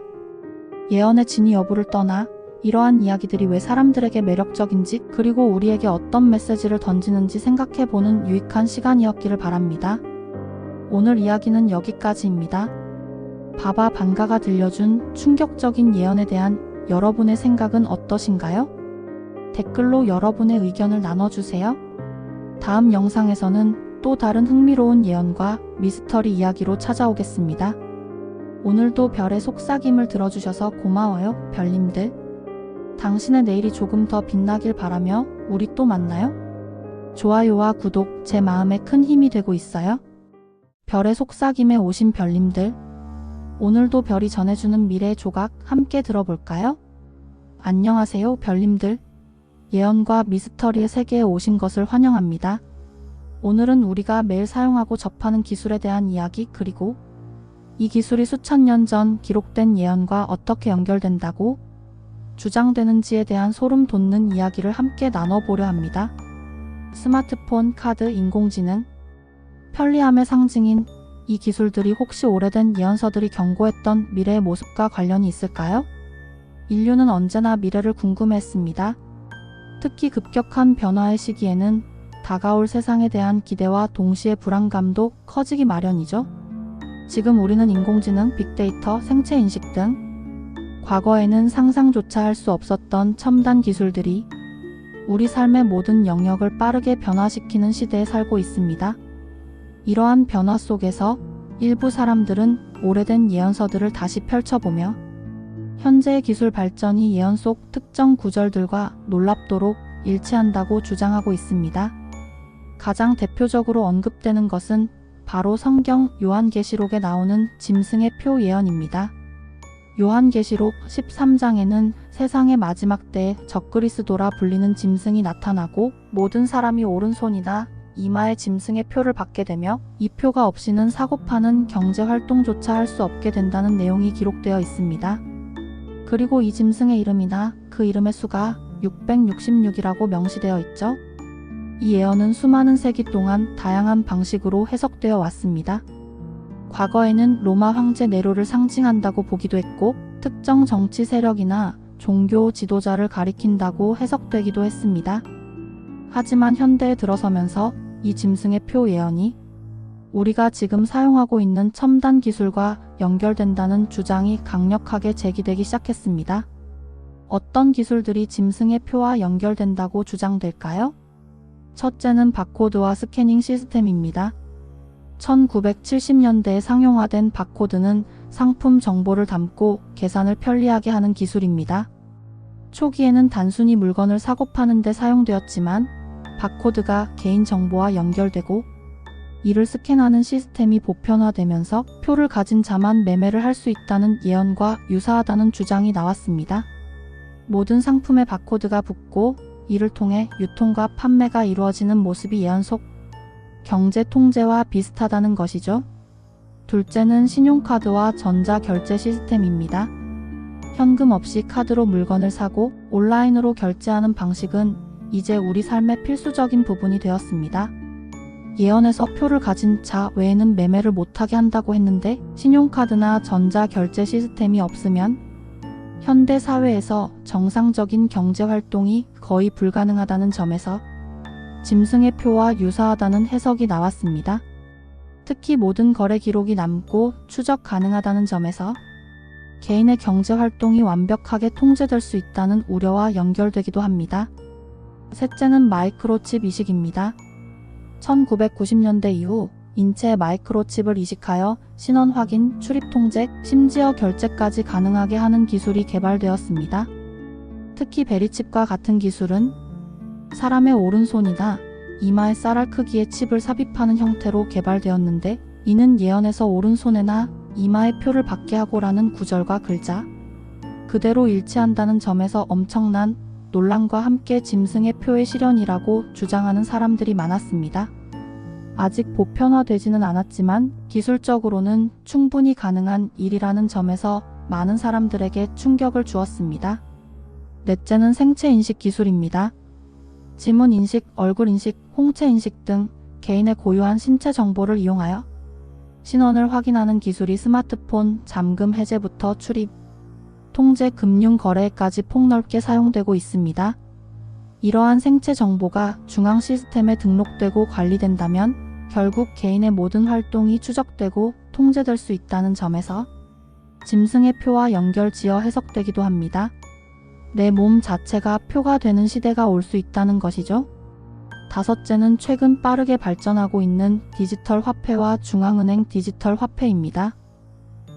예언의 진위 여부를 떠나 이러한 이야기들이 왜 사람들에게 매력적인지 그리고 우리에게 어떤 메시지를 던지는지 생각해보는 유익한 시간이었기를 바랍니다. 오늘 이야기는 여기까지입니다. 바바 반가가 들려준 충격적인 예언에 대한 여러분의 생각은 어떠신가요? 댓글로 여러분의 의견을 나눠주세요. 다음 영상에서는 또 다른 흥미로운 예언과 미스터리 이야기로 찾아오겠습니다. 오늘도 별의 속삭임을 들어주셔서 고마워요, 별님들. 당신의 내일이 조금 더 빛나길 바라며 우리 또 만나요. 좋아요와 구독 제 마음에 큰 힘이 되고 있어요. 별의 속삭임에 오신 별님들, 오늘도 별이 전해주는 미래의 조각 함께 들어볼까요? 안녕하세요, 별님들. 예언과 미스터리의 세계에 오신 것을 환영합니다. 오늘은 우리가 매일 사용하고 접하는 기술에 대한 이야기 그리고 이 기술이 수천 년 전 기록된 예언과 어떻게 연결된다고 주장되는지에 대한 소름 돋는 이야기를 함께 나눠보려 합니다. 스마트폰, 카드, 인공지능, 편리함의 상징인 이 기술들이 혹시 오래된 예언서들이 경고했던 미래의 모습과 관련이 있을까요? 인류는 언제나 미래를 궁금해했습니다. 특히 급격한 변화의 시기에는 다가올 세상에 대한 기대와 동시에 불안감도 커지기 마련이죠. 지금 우리는 인공지능, 빅데이터, 생체인식 등 과거에는 상상조차 할 수 없었던 첨단 기술들이 우리 삶의 모든 영역을 빠르게 변화시키는 시대에 살고 있습니다. 이러한 변화 속에서 일부 사람들은 오래된 예언서들을 다시 펼쳐보며 현재의 기술 발전이 예언 속 특정 구절들과 놀랍도록 일치한다고 주장하고 있습니다. 가장 대표적으로 언급되는 것은 바로 성경 요한계시록에 나오는 짐승의 표 예언입니다. 요한계시록 13장에는 세상의 마지막 때에 적그리스도라 불리는 짐승이 나타나고 모든 사람이 오른손이나 이마에 짐승의 표를 받게 되며 이 표가 없이는 사고파는 경제활동조차 할 수 없게 된다는 내용이 기록되어 있습니다. 그리고 이 짐승의 이름이나 그 이름의 수가 666이라고 명시되어 있죠. 이 예언은 수많은 세기 동안 다양한 방식으로 해석되어 왔습니다. 과거에는 로마 황제 네로를 상징한다고 보기도 했고 특정 정치 세력이나 종교 지도자를 가리킨다고 해석되기도 했습니다. 하지만 현대에 들어서면서 이 짐승의 표 예언이 우리가 지금 사용하고 있는 첨단 기술과 연결된다는 주장이 강력하게 제기되기 시작했습니다. 어떤 기술들이 짐승의 표와 연결된다고 주장될까요? 첫째는 바코드와 스캐닝 시스템입니다. 1970년대에 상용화된 바코드는 상품 정보를 담고 계산을 편리하게 하는 기술입니다. 초기에는 단순히 물건을 사고 파는 데 사용되었지만 바코드가 개인정보와 연결되고 이를 스캔하는 시스템이 보편화되면서 표를 가진 자만 매매를 할 수 있다는 예언과 유사하다는 주장이 나왔습니다. 모든 상품에 바코드가 붙고 이를 통해 유통과 판매가 이루어지는 모습이 예언 속 경제 통제와 비슷하다는 것이죠. 둘째는 신용카드와 전자결제 시스템입니다. 현금 없이 카드로 물건을 사고 온라인으로 결제하는 방식은 이제 우리 삶의 필수적인 부분이 되었습니다. 예언에서 표를 가진 자 외에는 매매를 못하게 한다고 했는데 신용카드나 전자결제 시스템이 없으면 현대 사회에서 정상적인 경제활동이 거의 불가능하다는 점에서 짐승의 표와 유사하다는 해석이 나왔습니다. 특히 모든 거래 기록이 남고 추적 가능하다는 점에서 개인의 경제활동이 완벽하게 통제될 수 있다는 우려와 연결되기도 합니다. 셋째는 마이크로칩 이식입니다. 1990년대 이후 인체에 마이크로칩을 이식하여 신원 확인, 출입 통제, 심지어 결제까지 가능하게 하는 기술이 개발되었습니다. 특히 베리칩과 같은 기술은 사람의 오른손이나 이마에 쌀알 크기의 칩을 삽입하는 형태로 개발되었는데 이는 예언에서 오른손에나 이마에 표를 받게 하고라는 구절과 글자 그대로 일치한다는 점에서 엄청난 논란과 함께 짐승의 표의 실현이라고 주장하는 사람들이 많았습니다. 아직 보편화되지는 않았지만 기술적으로는 충분히 가능한 일이라는 점에서 많은 사람들에게 충격을 주었습니다. 넷째는 생체인식 기술입니다. 지문인식, 얼굴인식, 홍채인식 등 개인의 고유한 신체 정보를 이용하여 신원을 확인하는 기술이 스마트폰, 잠금 해제부터 출입, 통제, 금융 거래까지 폭넓게 사용되고 있습니다. 이러한 생체 정보가 중앙 시스템에 등록되고 관리된다면 결국 개인의 모든 활동이 추적되고 통제될 수 있다는 점에서 짐승의 표와 연결지어 해석되기도 합니다. 내 몸 자체가 표가 되는 시대가 올 수 있다는 것이죠. 다섯째는 최근 빠르게 발전하고 있는 디지털 화폐와 중앙은행 디지털 화폐입니다.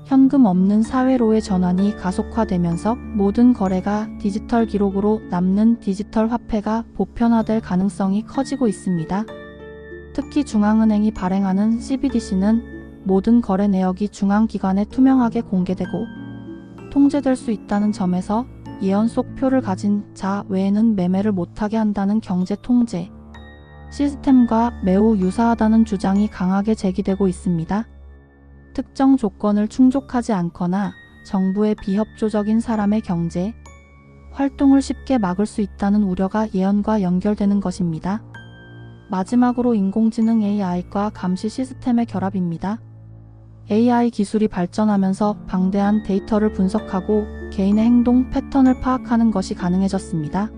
현금 없는 사회로의 전환이 가속화되면서 모든 거래가 디지털 기록으로 남는 디지털 화폐가 보편화될 가능성이 커지고 있습니다. 특히 중앙은행이 발행하는 CBDC는 모든 거래 내역이 중앙기관에 투명하게 공개되고 통제될 수 있다는 점에서 예언 속 표를 가진 자 외에는 매매를 못하게 한다는 경제 통제 시스템과 매우 유사하다는 주장이 강하게 제기되고 있습니다. 특정 조건을 충족하지 않거나 정부의 비협조적인 사람의 경제 활동을 쉽게 막을 수 있다는 우려가 예언과 연결되는 것입니다. 마지막으로 인공지능 AI과 감시 시스템의 결합입니다. AI 기술이 발전하면서 방대한 데이터를 분석하고 개인의 행동 패턴을 파악하는 것이 가능해졌습니다.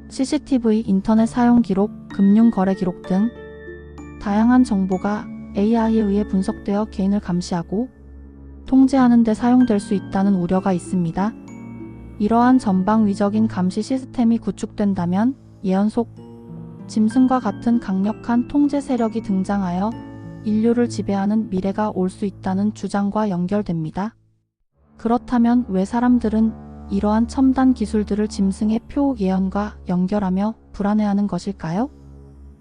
CCTV, 인터넷 사용 기록, 금융 거래 기록 등 다양한 정보가 AI에 의해 분석되어 개인을 감시하고 통제하는 데 사용될 수 있다는 우려가 있습니다. 이러한 전방위적인 감시 시스템이 구축된다면 예언 속 짐승과 같은 강력한 통제 세력이 등장하여 인류를 지배하는 미래가 올 수 있다는 주장과 연결됩니다. 그렇다면 왜 사람들은 이러한 첨단 기술들을 짐승의 표 예언과 연결하며 불안해하는 것일까요?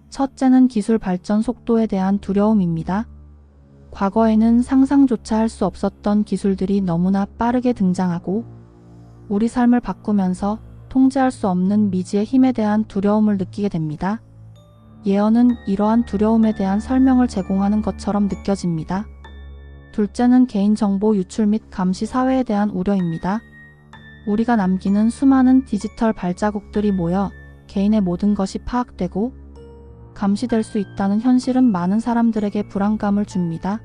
첫째는 기술 발전 속도에 대한 두려움입니다. 과거에는 상상조차 할 수 없었던 기술들이 너무나 빠르게 등장하고 우리 삶을 바꾸면서 통제할 수 없는 미지의 힘에 대한 두려움을 느끼게 됩니다. 예언은 이러한 두려움에 대한 설명을 제공하는 것처럼 느껴집니다. 둘째는 개인정보 유출 및 감시 사회에 대한 우려입니다. 우리가 남기는 수많은 디지털 발자국들이 모여 개인의 모든 것이 파악되고 감시될 수 있다는 현실은 많은 사람들에게 불안감을 줍니다.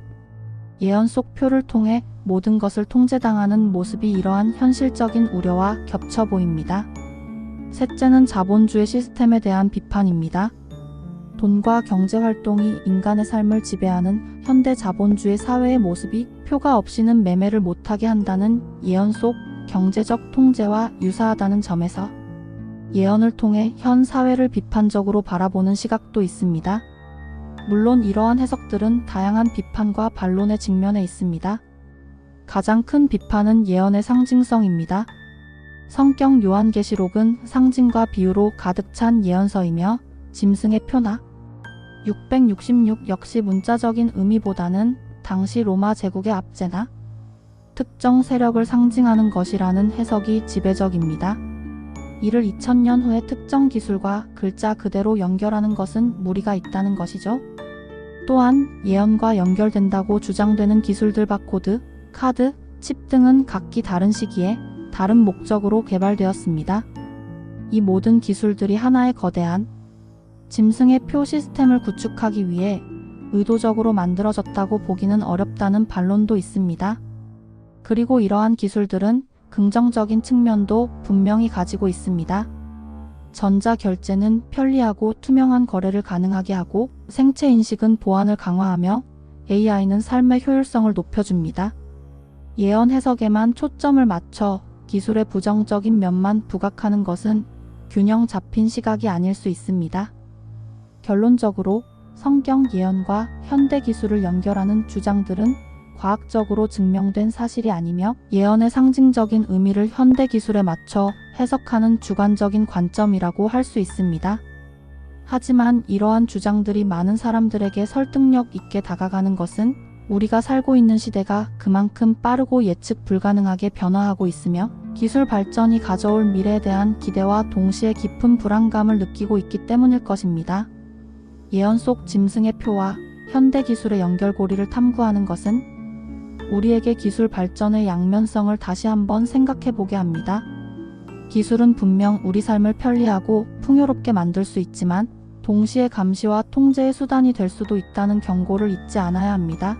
예언 속 표를 통해 모든 것을 통제당하는 모습이 이러한 현실적인 우려와 겹쳐 보입니다. 셋째는 자본주의 시스템에 대한 비판입니다. 돈과 경제활동이 인간의 삶을 지배하는 현대 자본주의 사회의 모습이 표가 없이는 매매를 못하게 한다는 예언 속 경제적 통제와 유사하다는 점에서 예언을 통해 현 사회를 비판적으로 바라보는 시각도 있습니다. 물론 이러한 해석들은 다양한 비판과 반론에 직면해 있습니다. 가장 큰 비판은 예언의 상징성입니다. 성경 요한계시록은 상징과 비유로 가득 찬 예언서이며 짐승의 표나 666 역시 문자적인 의미보다는 당시 로마 제국의 압제나 특정 세력을 상징하는 것이라는 해석이 지배적입니다. 이를 2000년 후의 특정 기술과 글자 그대로 연결하는 것은 무리가 있다는 것이죠. 또한 예언과 연결된다고 주장되는 기술들 바코드, 카드, 칩 등은 각기 다른 시기에 다른 목적으로 개발되었습니다. 이 모든 기술들이 하나의 거대한 짐승의 표 시스템을 구축하기 위해 의도적으로 만들어졌다고 보기는 어렵다는 반론도 있습니다. 그리고 이러한 기술들은 긍정적인 측면도 분명히 가지고 있습니다. 전자결제는 편리하고 투명한 거래를 가능하게 하고 생체인식은 보안을 강화하며 AI는 삶의 효율성을 높여줍니다. 예언 해석에만 초점을 맞춰 기술의 부정적인 면만 부각하는 것은 균형 잡힌 시각이 아닐 수 있습니다. 결론적으로 성경 예언과 현대 기술을 연결하는 주장들은 과학적으로 증명된 사실이 아니며 예언의 상징적인 의미를 현대 기술에 맞춰 해석하는 주관적인 관점이라고 할 수 있습니다. 하지만 이러한 주장들이 많은 사람들에게 설득력 있게 다가가는 것은 우리가 살고 있는 시대가 그만큼 빠르고 예측 불가능하게 변화하고 있으며 기술 발전이 가져올 미래에 대한 기대와 동시에 깊은 불안감을 느끼고 있기 때문일 것입니다. 예언 속 짐승의 표와 현대 기술의 연결고리를 탐구하는 것은 우리에게 기술 발전의 양면성을 다시 한번 생각해 보게 합니다. 기술은 분명 우리 삶을 편리하고 풍요롭게 만들 수 있지만 동시에 감시와 통제의 수단이 될 수도 있다는 경고를 잊지 않아야 합니다.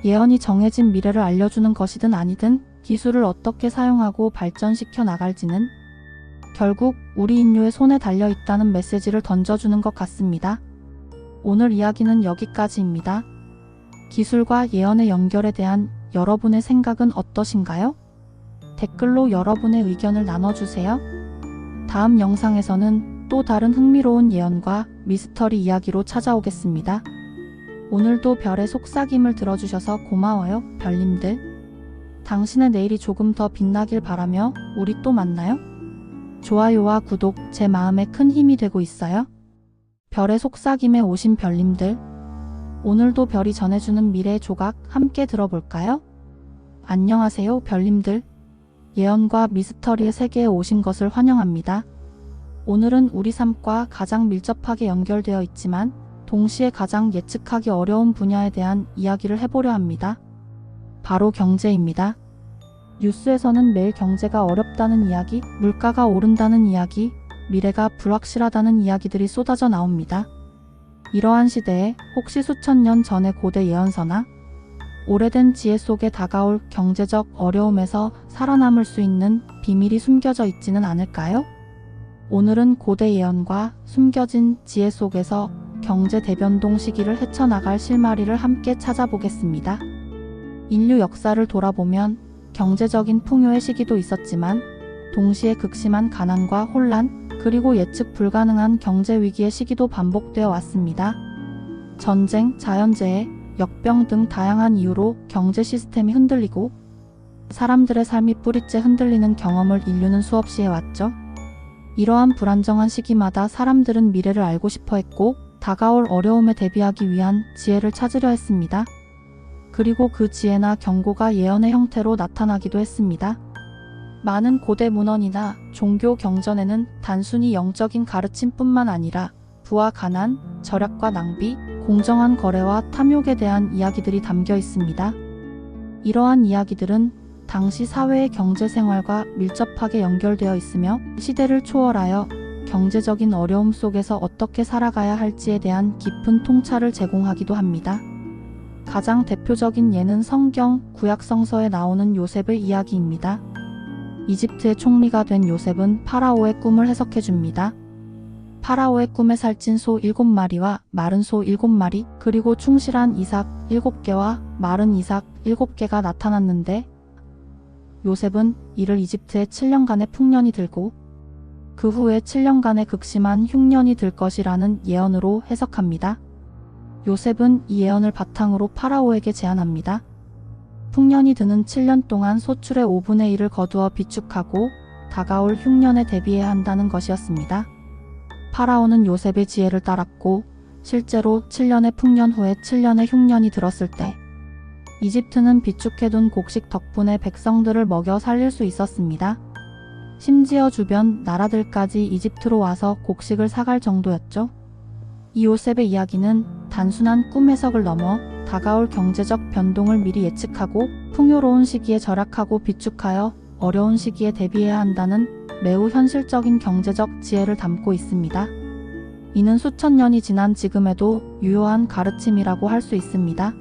예언이 정해진 미래를 알려주는 것이든 아니든 기술을 어떻게 사용하고 발전시켜 나갈지는 결국 우리 인류의 손에 달려 있다는 메시지를 던져주는 것 같습니다. 오늘 이야기는 여기까지입니다. 기술과 예언의 연결에 대한 여러분의 생각은 어떠신가요? 댓글로 여러분의 의견을 나눠주세요. 다음 영상에서는 또 다른 흥미로운 예언과 미스터리 이야기로 찾아오겠습니다. 오늘도 별의 속삭임을 들어주셔서 고마워요, 별님들. 당신의 내일이 조금 더 빛나길 바라며 우리 또 만나요? 좋아요와 구독 제 마음에 큰 힘이 되고 있어요. 별의 속삭임에 오신 별님들, 오늘도 별이 전해주는 미래의 조각 함께 들어볼까요? 안녕하세요, 별님들. 예언과 미스터리의 세계에 오신 것을 환영합니다. 오늘은 우리 삶과 가장 밀접하게 연결되어 있지만 동시에 가장 예측하기 어려운 분야에 대한 이야기를 해보려 합니다. 바로 경제입니다. 뉴스에서는 매일 경제가 어렵다는 이야기, 물가가 오른다는 이야기, 미래가 불확실하다는 이야기들이 쏟아져 나옵니다. 이러한 시대에 혹시 수천 년 전의 고대 예언서나 오래된 지혜 속에 다가올 경제적 어려움에서 살아남을 수 있는 비밀이 숨겨져 있지는 않을까요? 오늘은 고대 예언과 숨겨진 지혜 속에서 경제 대변동 시기를 헤쳐나갈 실마리를 함께 찾아보겠습니다. 인류 역사를 돌아보면 경제적인 풍요의 시기도 있었지만 동시에 극심한 가난과 혼란, 그리고 예측 불가능한 경제 위기의 시기도 반복되어 왔습니다. 전쟁, 자연재해, 역병 등 다양한 이유로 경제 시스템이 흔들리고 사람들의 삶이 뿌리째 흔들리는 경험을 인류는 수없이 해왔죠. 이러한 불안정한 시기마다 사람들은 미래를 알고 싶어 했고 다가올 어려움에 대비하기 위한 지혜를 찾으려 했습니다. 그리고 그 지혜나 경고가 예언의 형태로 나타나기도 했습니다. 많은 고대 문헌이나 종교 경전에는 단순히 영적인 가르침뿐만 아니라 부와 가난, 절약과 낭비, 공정한 거래와 탐욕에 대한 이야기들이 담겨 있습니다. 이러한 이야기들은 당시 사회의 경제 생활과 밀접하게 연결되어 있으며 시대를 초월하여 경제적인 어려움 속에서 어떻게 살아가야 할지에 대한 깊은 통찰을 제공하기도 합니다. 가장 대표적인 예는 성경 구약 성서에 나오는 요셉의 이야기입니다. 이집트의 총리가 된 요셉은 파라오의 꿈을 해석해 줍니다. 파라오의 꿈에 살찐 소 7마리와 마른 소 7마리, 그리고 충실한 이삭 7개와 마른 이삭 7개가 나타났는데 요셉은 이를 이집트에 7년간의 풍년이 들고 그 후에 7년간의 극심한 흉년이 들 것이라는 예언으로 해석합니다. 요셉은 이 예언을 바탕으로 파라오에게 제안합니다. 풍년이 드는 7년 동안 소출의 5분의 1을 거두어 비축하고 다가올 흉년에 대비해야 한다는 것이었습니다. 파라오는 요셉의 지혜를 따랐고 실제로 7년의 풍년 후에 7년의 흉년이 들었을 때 이집트는 비축해둔 곡식 덕분에 백성들을 먹여 살릴 수 있었습니다. 심지어 주변 나라들까지 이집트로 와서 곡식을 사갈 정도였죠. 이 요셉의 이야기는 단순한 꿈 해석을 넘어 다가올 경제적 변동을 미리 예측하고 풍요로운 시기에 절약하고 비축하여 어려운 시기에 대비해야 한다는 매우 현실적인 경제적 지혜를 담고 있습니다. 이는 수천 년이 지난 지금에도 유효한 가르침이라고 할 수 있습니다.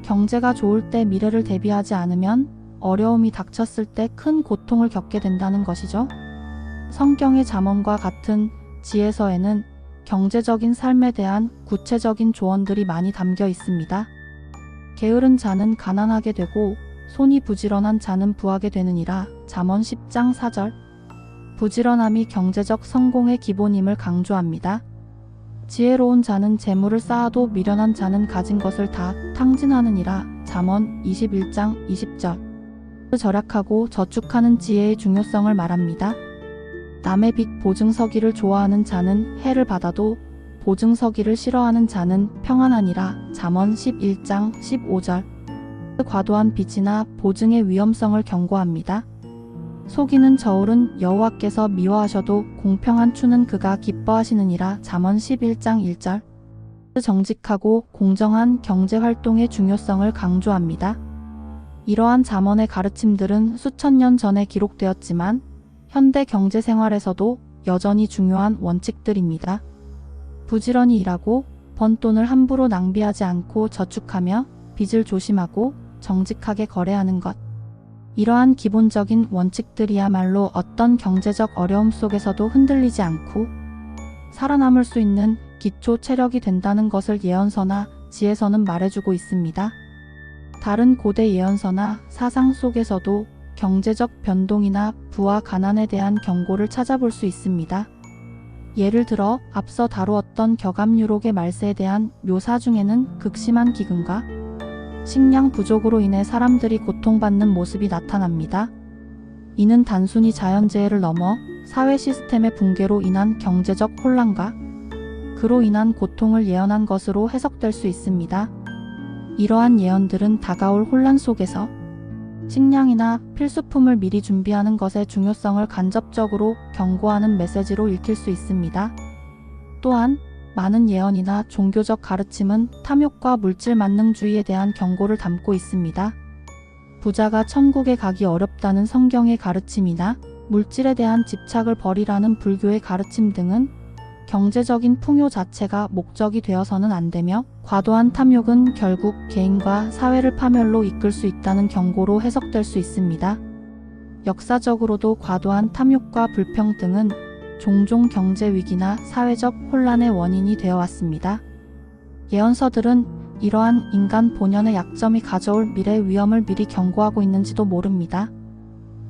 경제가 좋을 때 미래를 대비하지 않으면 어려움이 닥쳤을 때 큰 고통을 겪게 된다는 것이죠. 성경의 잠언과 같은 지혜서에는 경제적인 삶에 대한 구체적인 조언들이 많이 담겨 있습니다. 게으른 자는 가난하게 되고 손이 부지런한 자는 부하게 되느니라. 잠언 10장 4절. 부지런함이 경제적 성공의 기본임을 강조합니다. 지혜로운 자는 재물을 쌓아도 미련한 자는 가진 것을 다 탕진하느니라. 잠언 21장 20절. 절약하고 저축하는 지혜의 중요성을 말합니다. 남의 빚 보증서기를 좋아하는 자는 해를 받아도 보증서기를 싫어하는 자는 평안하니라. 잠언 11장 15절. 과도한 빚이나 보증의 위험성을 경고합니다. 속이는 저울은 여호와께서 미워하셔도 공평한 추는 그가 기뻐하시느니라. 잠언 11장 1절. 정직하고 공정한 경제활동의 중요성을 강조합니다. 이러한 잠언의 가르침들은 수천 년 전에 기록되었지만 현대 경제 생활에서도 여전히 중요한 원칙들입니다. 부지런히 일하고 번 돈을 함부로 낭비하지 않고 저축하며 빚을 조심하고 정직하게 거래하는 것. 이러한 기본적인 원칙들이야말로 어떤 경제적 어려움 속에서도 흔들리지 않고 살아남을 수 있는 기초 체력이 된다는 것을 예언서나 지혜서는 말해주고 있습니다. 다른 고대 예언서나 사상 속에서도 경제적 변동이나 부와 가난에 대한 경고를 찾아볼 수 있습니다. 예를 들어 앞서 다루었던 격압유록의 말세에 대한 묘사 중에는 극심한 기근과 식량 부족으로 인해 사람들이 고통받는 모습이 나타납니다. 이는 단순히 자연재해를 넘어 사회 시스템의 붕괴로 인한 경제적 혼란과 그로 인한 고통을 예언한 것으로 해석될 수 있습니다. 이러한 예언들은 다가올 혼란 속에서 식량이나 필수품을 미리 준비하는 것의 중요성을 간접적으로 경고하는 메시지로 읽힐 수 있습니다. 또한 많은 예언이나 종교적 가르침은 탐욕과 물질 만능주의에 대한 경고를 담고 있습니다. 부자가 천국에 가기 어렵다는 성경의 가르침이나 물질에 대한 집착을 버리라는 불교의 가르침 등은 경제적인 풍요 자체가 목적이 되어서는 안 되며 과도한 탐욕은 결국 개인과 사회를 파멸로 이끌 수 있다는 경고로 해석될 수 있습니다. 역사적으로도 과도한 탐욕과 불평등은 종종 경제 위기나 사회적 혼란의 원인이 되어 왔습니다. 예언서들은 이러한 인간 본연의 약점이 가져올 미래 위험을 미리 경고하고 있는지도 모릅니다.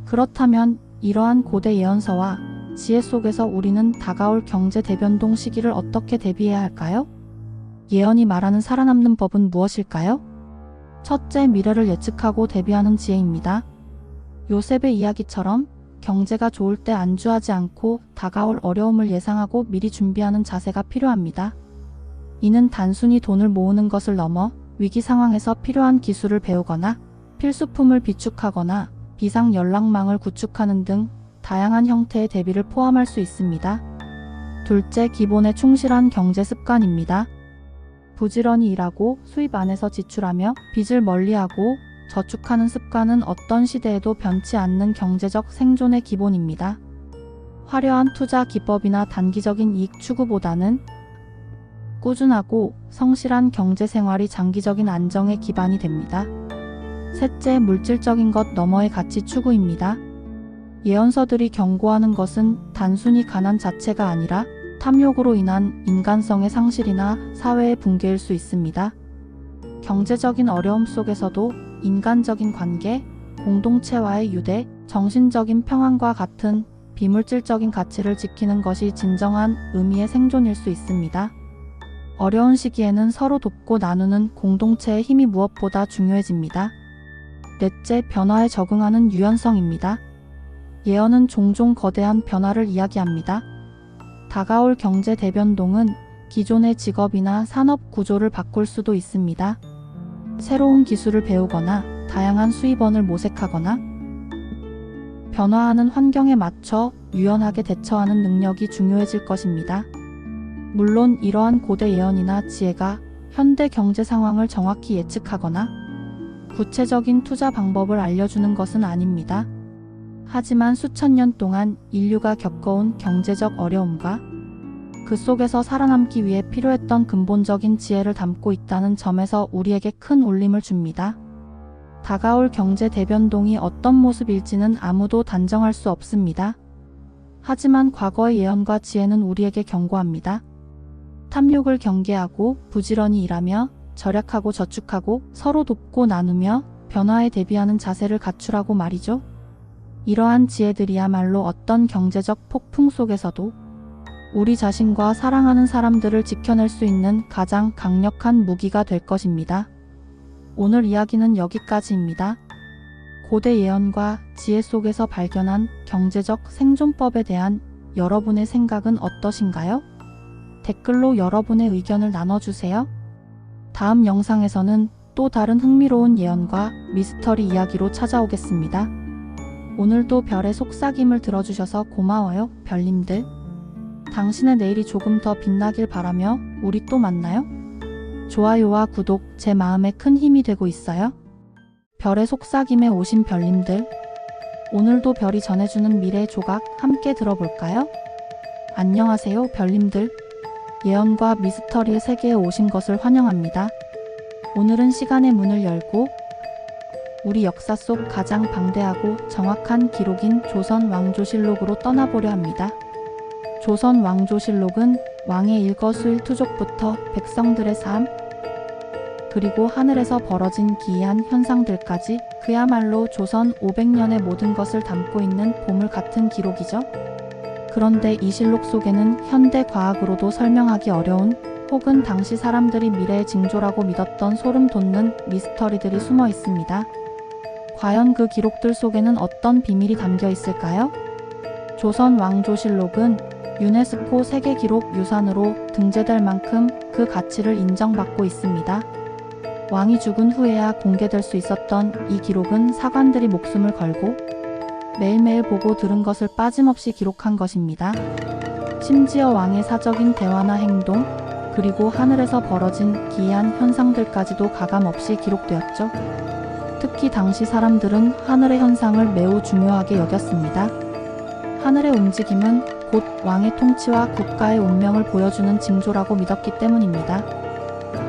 그렇다면 이러한 고대 예언서와 지혜 속에서 우리는 다가올 경제 대변동 시기를 어떻게 대비해야 할까요? 예언이 말하는 살아남는 법은 무엇일까요? 첫째, 미래를 예측하고 대비하는 지혜입니다. 요셉의 이야기처럼 경제가 좋을 때 안주하지 않고 다가올 어려움을 예상하고 미리 준비하는 자세가 필요합니다. 이는 단순히 돈을 모으는 것을 넘어 위기 상황에서 필요한 기술을 배우거나 필수품을 비축하거나 비상 연락망을 구축하는 등 다양한 형태의 대비를 포함할 수 있습니다. 둘째, 기본에 충실한 경제 습관입니다. 부지런히 일하고 수입 안에서 지출하며 빚을 멀리하고 저축하는 습관은 어떤 시대에도 변치 않는 경제적 생존의 기본입니다. 화려한 투자 기법이나 단기적인 이익 추구보다는 꾸준하고 성실한 경제 생활이 장기적인 안정의 기반이 됩니다. 셋째, 물질적인 것 너머의 가치 추구입니다. 예언서들이 경고하는 것은 단순히 가난 자체가 아니라 탐욕으로 인한 인간성의 상실이나 사회의 붕괴일 수 있습니다. 경제적인 어려움 속에서도 인간적인 관계, 공동체와의 유대, 정신적인 평안과 같은 비물질적인 가치를 지키는 것이 진정한 의미의 생존일 수 있습니다. 어려운 시기에는 서로 돕고 나누는 공동체의 힘이 무엇보다 중요해집니다. 넷째, 변화에 적응하는 유연성입니다. 예언은 종종 거대한 변화를 이야기합니다. 다가올 경제 대변동은 기존의 직업이나 산업 구조를 바꿀 수도 있습니다. 새로운 기술을 배우거나 다양한 수입원을 모색하거나 변화하는 환경에 맞춰 유연하게 대처하는 능력이 중요해질 것입니다. 물론 이러한 고대 예언이나 지혜가 현대 경제 상황을 정확히 예측하거나 구체적인 투자 방법을 알려주는 것은 아닙니다. 하지만 수천 년 동안 인류가 겪어온 경제적 어려움과 그 속에서 살아남기 위해 필요했던 근본적인 지혜를 담고 있다는 점에서 우리에게 큰 울림을 줍니다. 다가올 경제 대변동이 어떤 모습일지는 아무도 단정할 수 없습니다. 하지만 과거의 예언과 지혜는 우리에게 경고합니다. 탐욕을 경계하고 부지런히 일하며 절약하고 저축하고 서로 돕고 나누며 변화에 대비하는 자세를 갖추라고 말이죠. 이러한 지혜들이야말로 어떤 경제적 폭풍 속에서도 우리 자신과 사랑하는 사람들을 지켜낼 수 있는 가장 강력한 무기가 될 것입니다. 오늘 이야기는 여기까지입니다. 고대 예언과 지혜 속에서 발견한 경제적 생존법에 대한 여러분의 생각은 어떠신가요? 댓글로 여러분의 의견을 나눠주세요. 다음 영상에서는 또 다른 흥미로운 예언과 미스터리 이야기로 찾아오겠습니다. 오늘도 별의 속삭임을 들어주셔서 고마워요, 별님들. 당신의 내일이 조금 더 빛나길 바라며 우리 또 만나요. 좋아요와 구독 제 마음에 큰 힘이 되고 있어요. 별의 속삭임에 오신 별님들, 오늘도 별이 전해주는 미래의 조각 함께 들어볼까요? 안녕하세요, 별님들. 예언과 미스터리의 세계에 오신 것을 환영합니다. 오늘은 시간의 문을 열고 우리 역사 속 가장 방대하고 정확한 기록인 조선 왕조실록으로 떠나보려 합니다. 조선 왕조실록은 왕의 일거수일투족부터 백성들의 삶, 그리고 하늘에서 벌어진 기이한 현상들까지 그야말로 조선 500년의 모든 것을 담고 있는 보물 같은 기록이죠. 그런데 이 실록 속에는 현대 과학으로도 설명하기 어려운 혹은 당시 사람들이 미래의 징조라고 믿었던 소름 돋는 미스터리들이 숨어 있습니다. 과연 그 기록들 속에는 어떤 비밀이 담겨 있을까요? 조선 왕조실록은 유네스코 세계기록 유산으로 등재될 만큼 그 가치를 인정받고 있습니다. 왕이 죽은 후에야 공개될 수 있었던 이 기록은 사관들이 목숨을 걸고 매일매일 보고 들은 것을 빠짐없이 기록한 것입니다. 심지어 왕의 사적인 대화나 행동, 그리고 하늘에서 벌어진 기이한 현상들까지도 가감없이 기록되었죠. 특히 당시 사람들은 하늘의 현상을 매우 중요하게 여겼습니다. 하늘의 움직임은 곧 왕의 통치와 국가의 운명을 보여주는 징조라고 믿었기 때문입니다.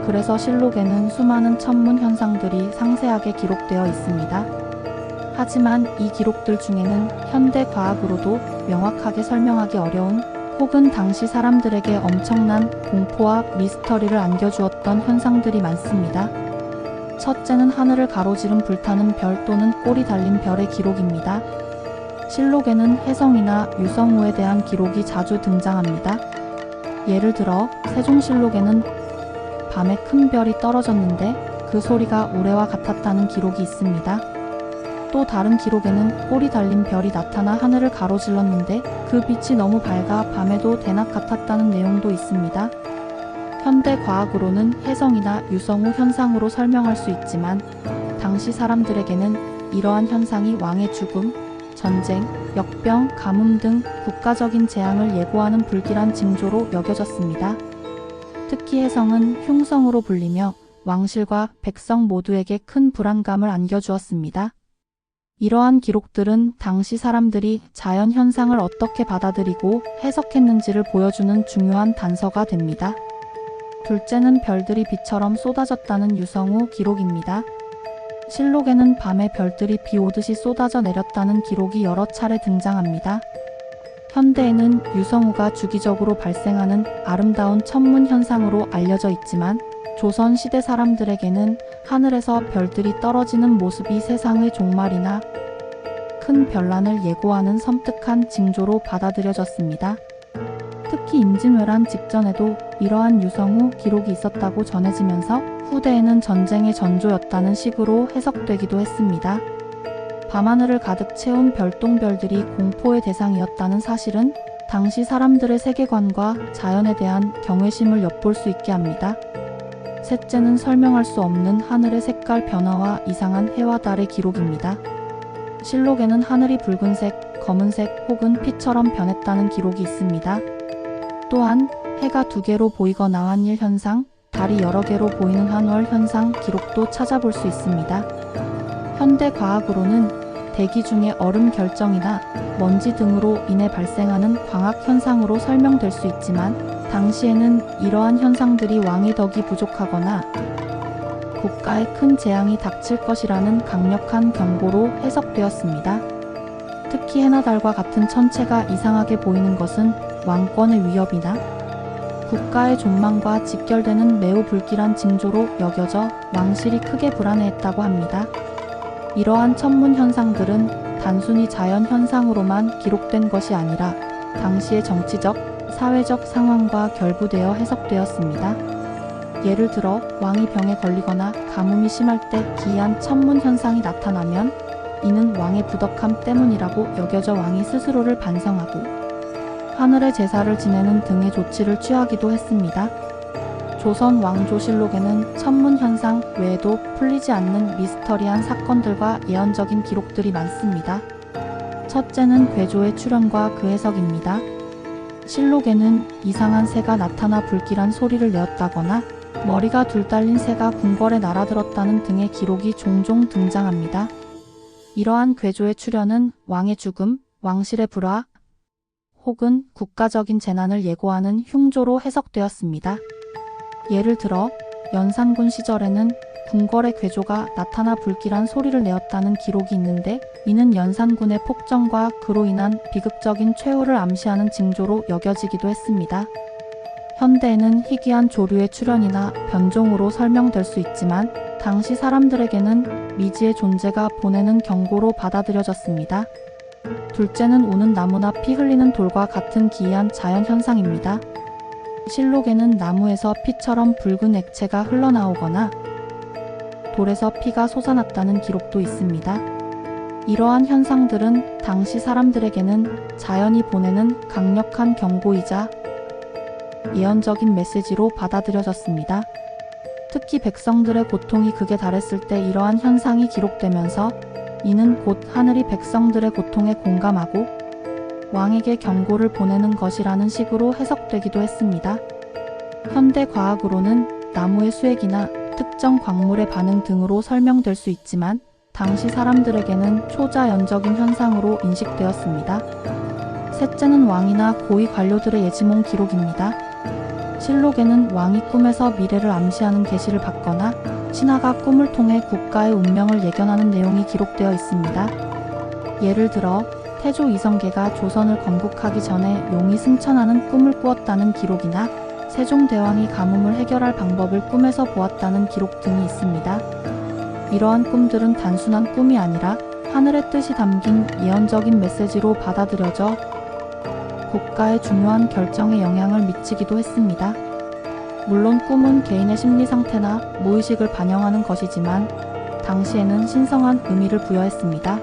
그래서 실록에는 수많은 천문 현상들이 상세하게 기록되어 있습니다. 하지만 이 기록들 중에는 현대 과학으로도 명확하게 설명하기 어려운 혹은 당시 사람들에게 엄청난 공포와 미스터리를 안겨주었던 현상들이 많습니다. 첫째는 하늘을 가로지른 불타는 별 또는 꼬리 달린 별의 기록입니다. 실록에는 혜성이나 유성우에 대한 기록이 자주 등장합니다. 예를 들어 세종실록에는 밤에 큰 별이 떨어졌는데 그 소리가 우레와 같았다는 기록이 있습니다. 또 다른 기록에는 꼬리 달린 별이 나타나 하늘을 가로질렀는데 그 빛이 너무 밝아 밤에도 대낮 같았다는 내용도 있습니다. 현대 과학으로는 혜성이나 유성우 현상으로 설명할 수 있지만 당시 사람들에게는 이러한 현상이 왕의 죽음, 전쟁, 역병, 가뭄 등 국가적인 재앙을 예고하는 불길한 징조로 여겨졌습니다. 특히 혜성은 흉성으로 불리며 왕실과 백성 모두에게 큰 불안감을 안겨주었습니다. 이러한 기록들은 당시 사람들이 자연 현상을 어떻게 받아들이고 해석했는지를 보여주는 중요한 단서가 됩니다. 둘째는 별들이 비처럼 쏟아졌다는 유성우 기록입니다. 실록에는 밤에 별들이 비 오듯이 쏟아져 내렸다는 기록이 여러 차례 등장합니다. 현대에는 유성우가 주기적으로 발생하는 아름다운 천문 현상으로 알려져 있지만 조선 시대 사람들에게는 하늘에서 별들이 떨어지는 모습이 세상의 종말이나 큰 변란을 예고하는 섬뜩한 징조로 받아들여졌습니다. 특히 임진왜란 직전에도 이러한 유성우 기록이 있었다고 전해지면서 후대에는 전쟁의 전조였다는 식으로 해석되기도 했습니다. 밤하늘을 가득 채운 별똥별들이 공포의 대상이었다는 사실은 당시 사람들의 세계관과 자연에 대한 경외심을 엿볼 수 있게 합니다. 셋째는 설명할 수 없는 하늘의 색깔 변화와 이상한 해와 달의 기록입니다. 실록에는 하늘이 붉은색, 검은색 혹은 피처럼 변했다는 기록이 있습니다. 또한 해가 두 개로 보이거나 한일 현상, 달이 여러 개로 보이는 한월 현상 기록도 찾아볼 수 있습니다. 현대 과학으로는 대기 중의 얼음 결정이나 먼지 등으로 인해 발생하는 광학 현상으로 설명될 수 있지만 당시에는 이러한 현상들이 왕의 덕이 부족하거나 국가에 큰 재앙이 닥칠 것이라는 강력한 경고로 해석되었습니다. 특히 해나 달과 같은 천체가 이상하게 보이는 것은 왕권의 위협이나 국가의 존망과 직결되는 매우 불길한 징조로 여겨져 왕실이 크게 불안해했다고 합니다. 이러한 천문 현상들은 단순히 자연 현상으로만 기록된 것이 아니라 당시의 정치적, 사회적 상황과 결부되어 해석되었습니다. 예를 들어 왕이 병에 걸리거나 가뭄이 심할 때 기이한 천문 현상이 나타나면 이는 왕의 부덕함 때문이라고 여겨져 왕이 스스로를 반성하고 하늘의 제사를 지내는 등의 조치를 취하기도 했습니다. 조선 왕조실록에는 천문 현상 외에도 풀리지 않는 미스터리한 사건들과 예언적인 기록들이 많습니다. 첫째는 괴조의 출현과 그 해석입니다. 실록에는 이상한 새가 나타나 불길한 소리를 내었다거나 머리가 둘 달린 새가 궁궐에 날아들었다는 등의 기록이 종종 등장합니다. 이러한 괴조의 출현은 왕의 죽음, 왕실의 불화, 혹은 국가적인 재난을 예고하는 흉조로 해석되었습니다. 예를 들어 연산군 시절에는 궁궐의 괴조가 나타나 불길한 소리를 내었다는 기록이 있는데 이는 연산군의 폭정과 그로 인한 비극적인 최후를 암시하는 징조로 여겨지기도 했습니다. 현대에는 희귀한 조류의 출현이나 변종으로 설명될 수 있지만 당시 사람들에게는 미지의 존재가 보내는 경고로 받아들여졌습니다. 둘째는 우는 나무나 피 흘리는 돌과 같은 기이한 자연현상입니다. 실록에는 나무에서 피처럼 붉은 액체가 흘러나오거나 돌에서 피가 솟아났다는 기록도 있습니다. 이러한 현상들은 당시 사람들에게는 자연이 보내는 강력한 경고이자 예언적인 메시지로 받아들여졌습니다. 특히 백성들의 고통이 극에 달했을 때 이러한 현상이 기록되면서 이는 곧 하늘이 백성들의 고통에 공감하고 왕에게 경고를 보내는 것이라는 식으로 해석되기도 했습니다. 현대 과학으로는 나무의 수액이나 특정 광물의 반응 등으로 설명될 수 있지만 당시 사람들에게는 초자연적인 현상으로 인식되었습니다. 셋째는 왕이나 고위 관료들의 예지몽 기록입니다. 실록에는 왕이 꿈에서 미래를 암시하는 계시를 받거나 신하가 꿈을 통해 국가의 운명을 예견하는 내용이 기록되어 있습니다. 예를 들어 태조 이성계가 조선을 건국하기 전에 용이 승천하는 꿈을 꾸었다는 기록이나 세종대왕이 가뭄을 해결할 방법을 꿈에서 보았다는 기록 등이 있습니다. 이러한 꿈들은 단순한 꿈이 아니라 하늘의 뜻이 담긴 예언적인 메시지로 받아들여져 국가의 중요한 결정에 영향을 미치기도 했습니다. 물론 꿈은 개인의 심리 상태나 무의식을 반영하는 것이지만 당시에는 신성한 의미를 부여했습니다.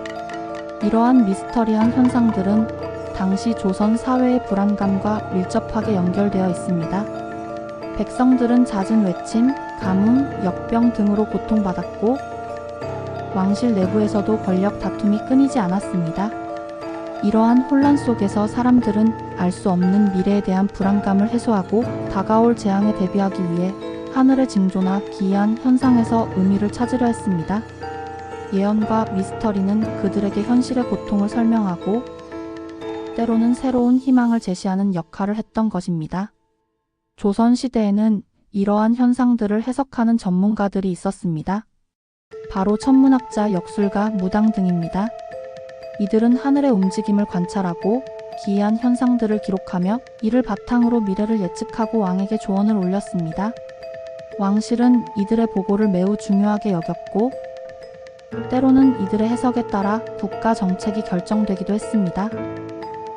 이러한 미스터리한 현상들은 당시 조선 사회의 불안감과 밀접하게 연결되어 있습니다. 백성들은 잦은 외침, 가뭄, 역병 등으로 고통받았고 왕실 내부에서도 권력 다툼이 끊이지 않았습니다. 이러한 혼란 속에서 사람들은 알 수 없는 미래에 대한 불안감을 해소하고 다가올 재앙에 대비하기 위해 하늘의 징조나 기이한 현상에서 의미를 찾으려 했습니다. 예언과 미스터리는 그들에게 현실의 고통을 설명하고 때로는 새로운 희망을 제시하는 역할을 했던 것입니다. 조선시대에는 이러한 현상들을 해석하는 전문가들이 있었습니다. 바로 천문학자, 역술가, 무당 등입니다. 이들은 하늘의 움직임을 관찰하고 기이한 현상들을 기록하며 이를 바탕으로 미래를 예측하고 왕에게 조언을 올렸습니다. 왕실은 이들의 보고를 매우 중요하게 여겼고 때로는 이들의 해석에 따라 국가 정책이 결정되기도 했습니다.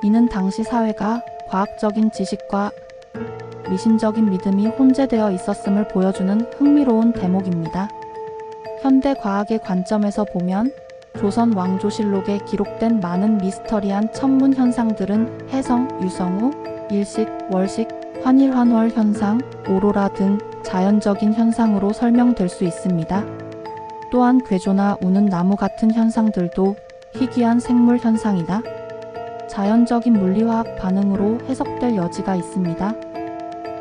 이는 당시 사회가 과학적인 지식과 미신적인 믿음이 혼재되어 있었음을 보여주는 흥미로운 대목입니다. 현대 과학의 관점에서 보면 조선 왕조실록에 기록된 많은 미스터리한 천문 현상들은 해성, 유성우, 일식, 월식, 환일환월 현상, 오로라 등 자연적인 현상으로 설명될 수 있습니다. 또한 괴조나 우는 나무 같은 현상들도 희귀한 생물 현상이나 자연적인 물리화학 반응으로 해석될 여지가 있습니다.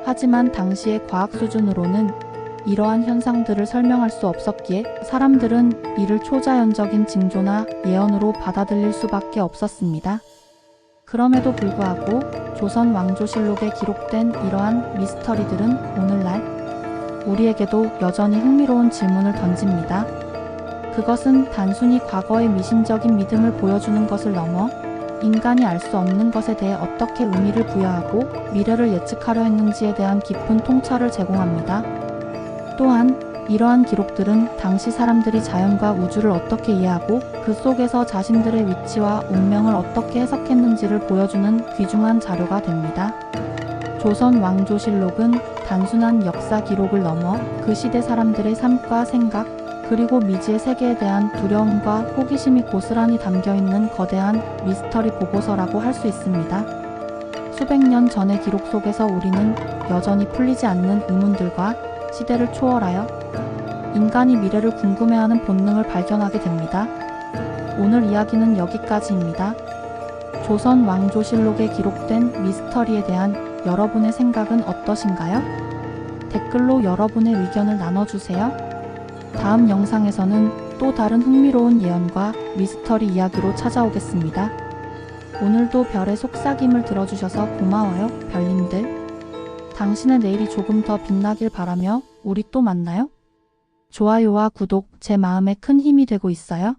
하지만 당시의 과학 수준으로는 이러한 현상들을 설명할 수 없었기에 사람들은 이를 초자연적인 징조나 예언으로 받아들일 수밖에 없었습니다. 그럼에도 불구하고 조선 왕조실록에 기록된 이러한 미스터리들은 오늘날 우리에게도 여전히 흥미로운 질문을 던집니다. 그것은 단순히 과거의 미신적인 믿음을 보여주는 것을 넘어 인간이 알 수 없는 것에 대해 어떻게 의미를 부여하고 미래를 예측하려 했는지에 대한 깊은 통찰을 제공합니다. 또한 이러한 기록들은 당시 사람들이 자연과 우주를 어떻게 이해하고 그 속에서 자신들의 위치와 운명을 어떻게 해석했는지를 보여주는 귀중한 자료가 됩니다. 조선 왕조실록은 단순한 역사 기록을 넘어 그 시대 사람들의 삶과 생각, 그리고 미지의 세계에 대한 두려움과 호기심이 고스란히 담겨있는 거대한 미스터리 보고서라고 할 수 있습니다. 수백 년 전의 기록 속에서 우리는 여전히 풀리지 않는 의문들과 시대를 초월하여 인간이 미래를 궁금해하는 본능을 발견하게 됩니다. 오늘 이야기는 여기까지입니다. 조선 왕조실록에 기록된 미스터리에 대한 여러분의 생각은 어떠신가요? 댓글로 여러분의 의견을 나눠주세요. 다음 영상에서는 또 다른 흥미로운 예언과 미스터리 이야기로 찾아오겠습니다. 오늘도 별의 속삭임을 들어주셔서 고마워요, 별님들. 당신의 내일이 조금 더 빛나길 바라며 우리 또 만나요. 좋아요와 구독 제 마음에 큰 힘이 되고 있어요.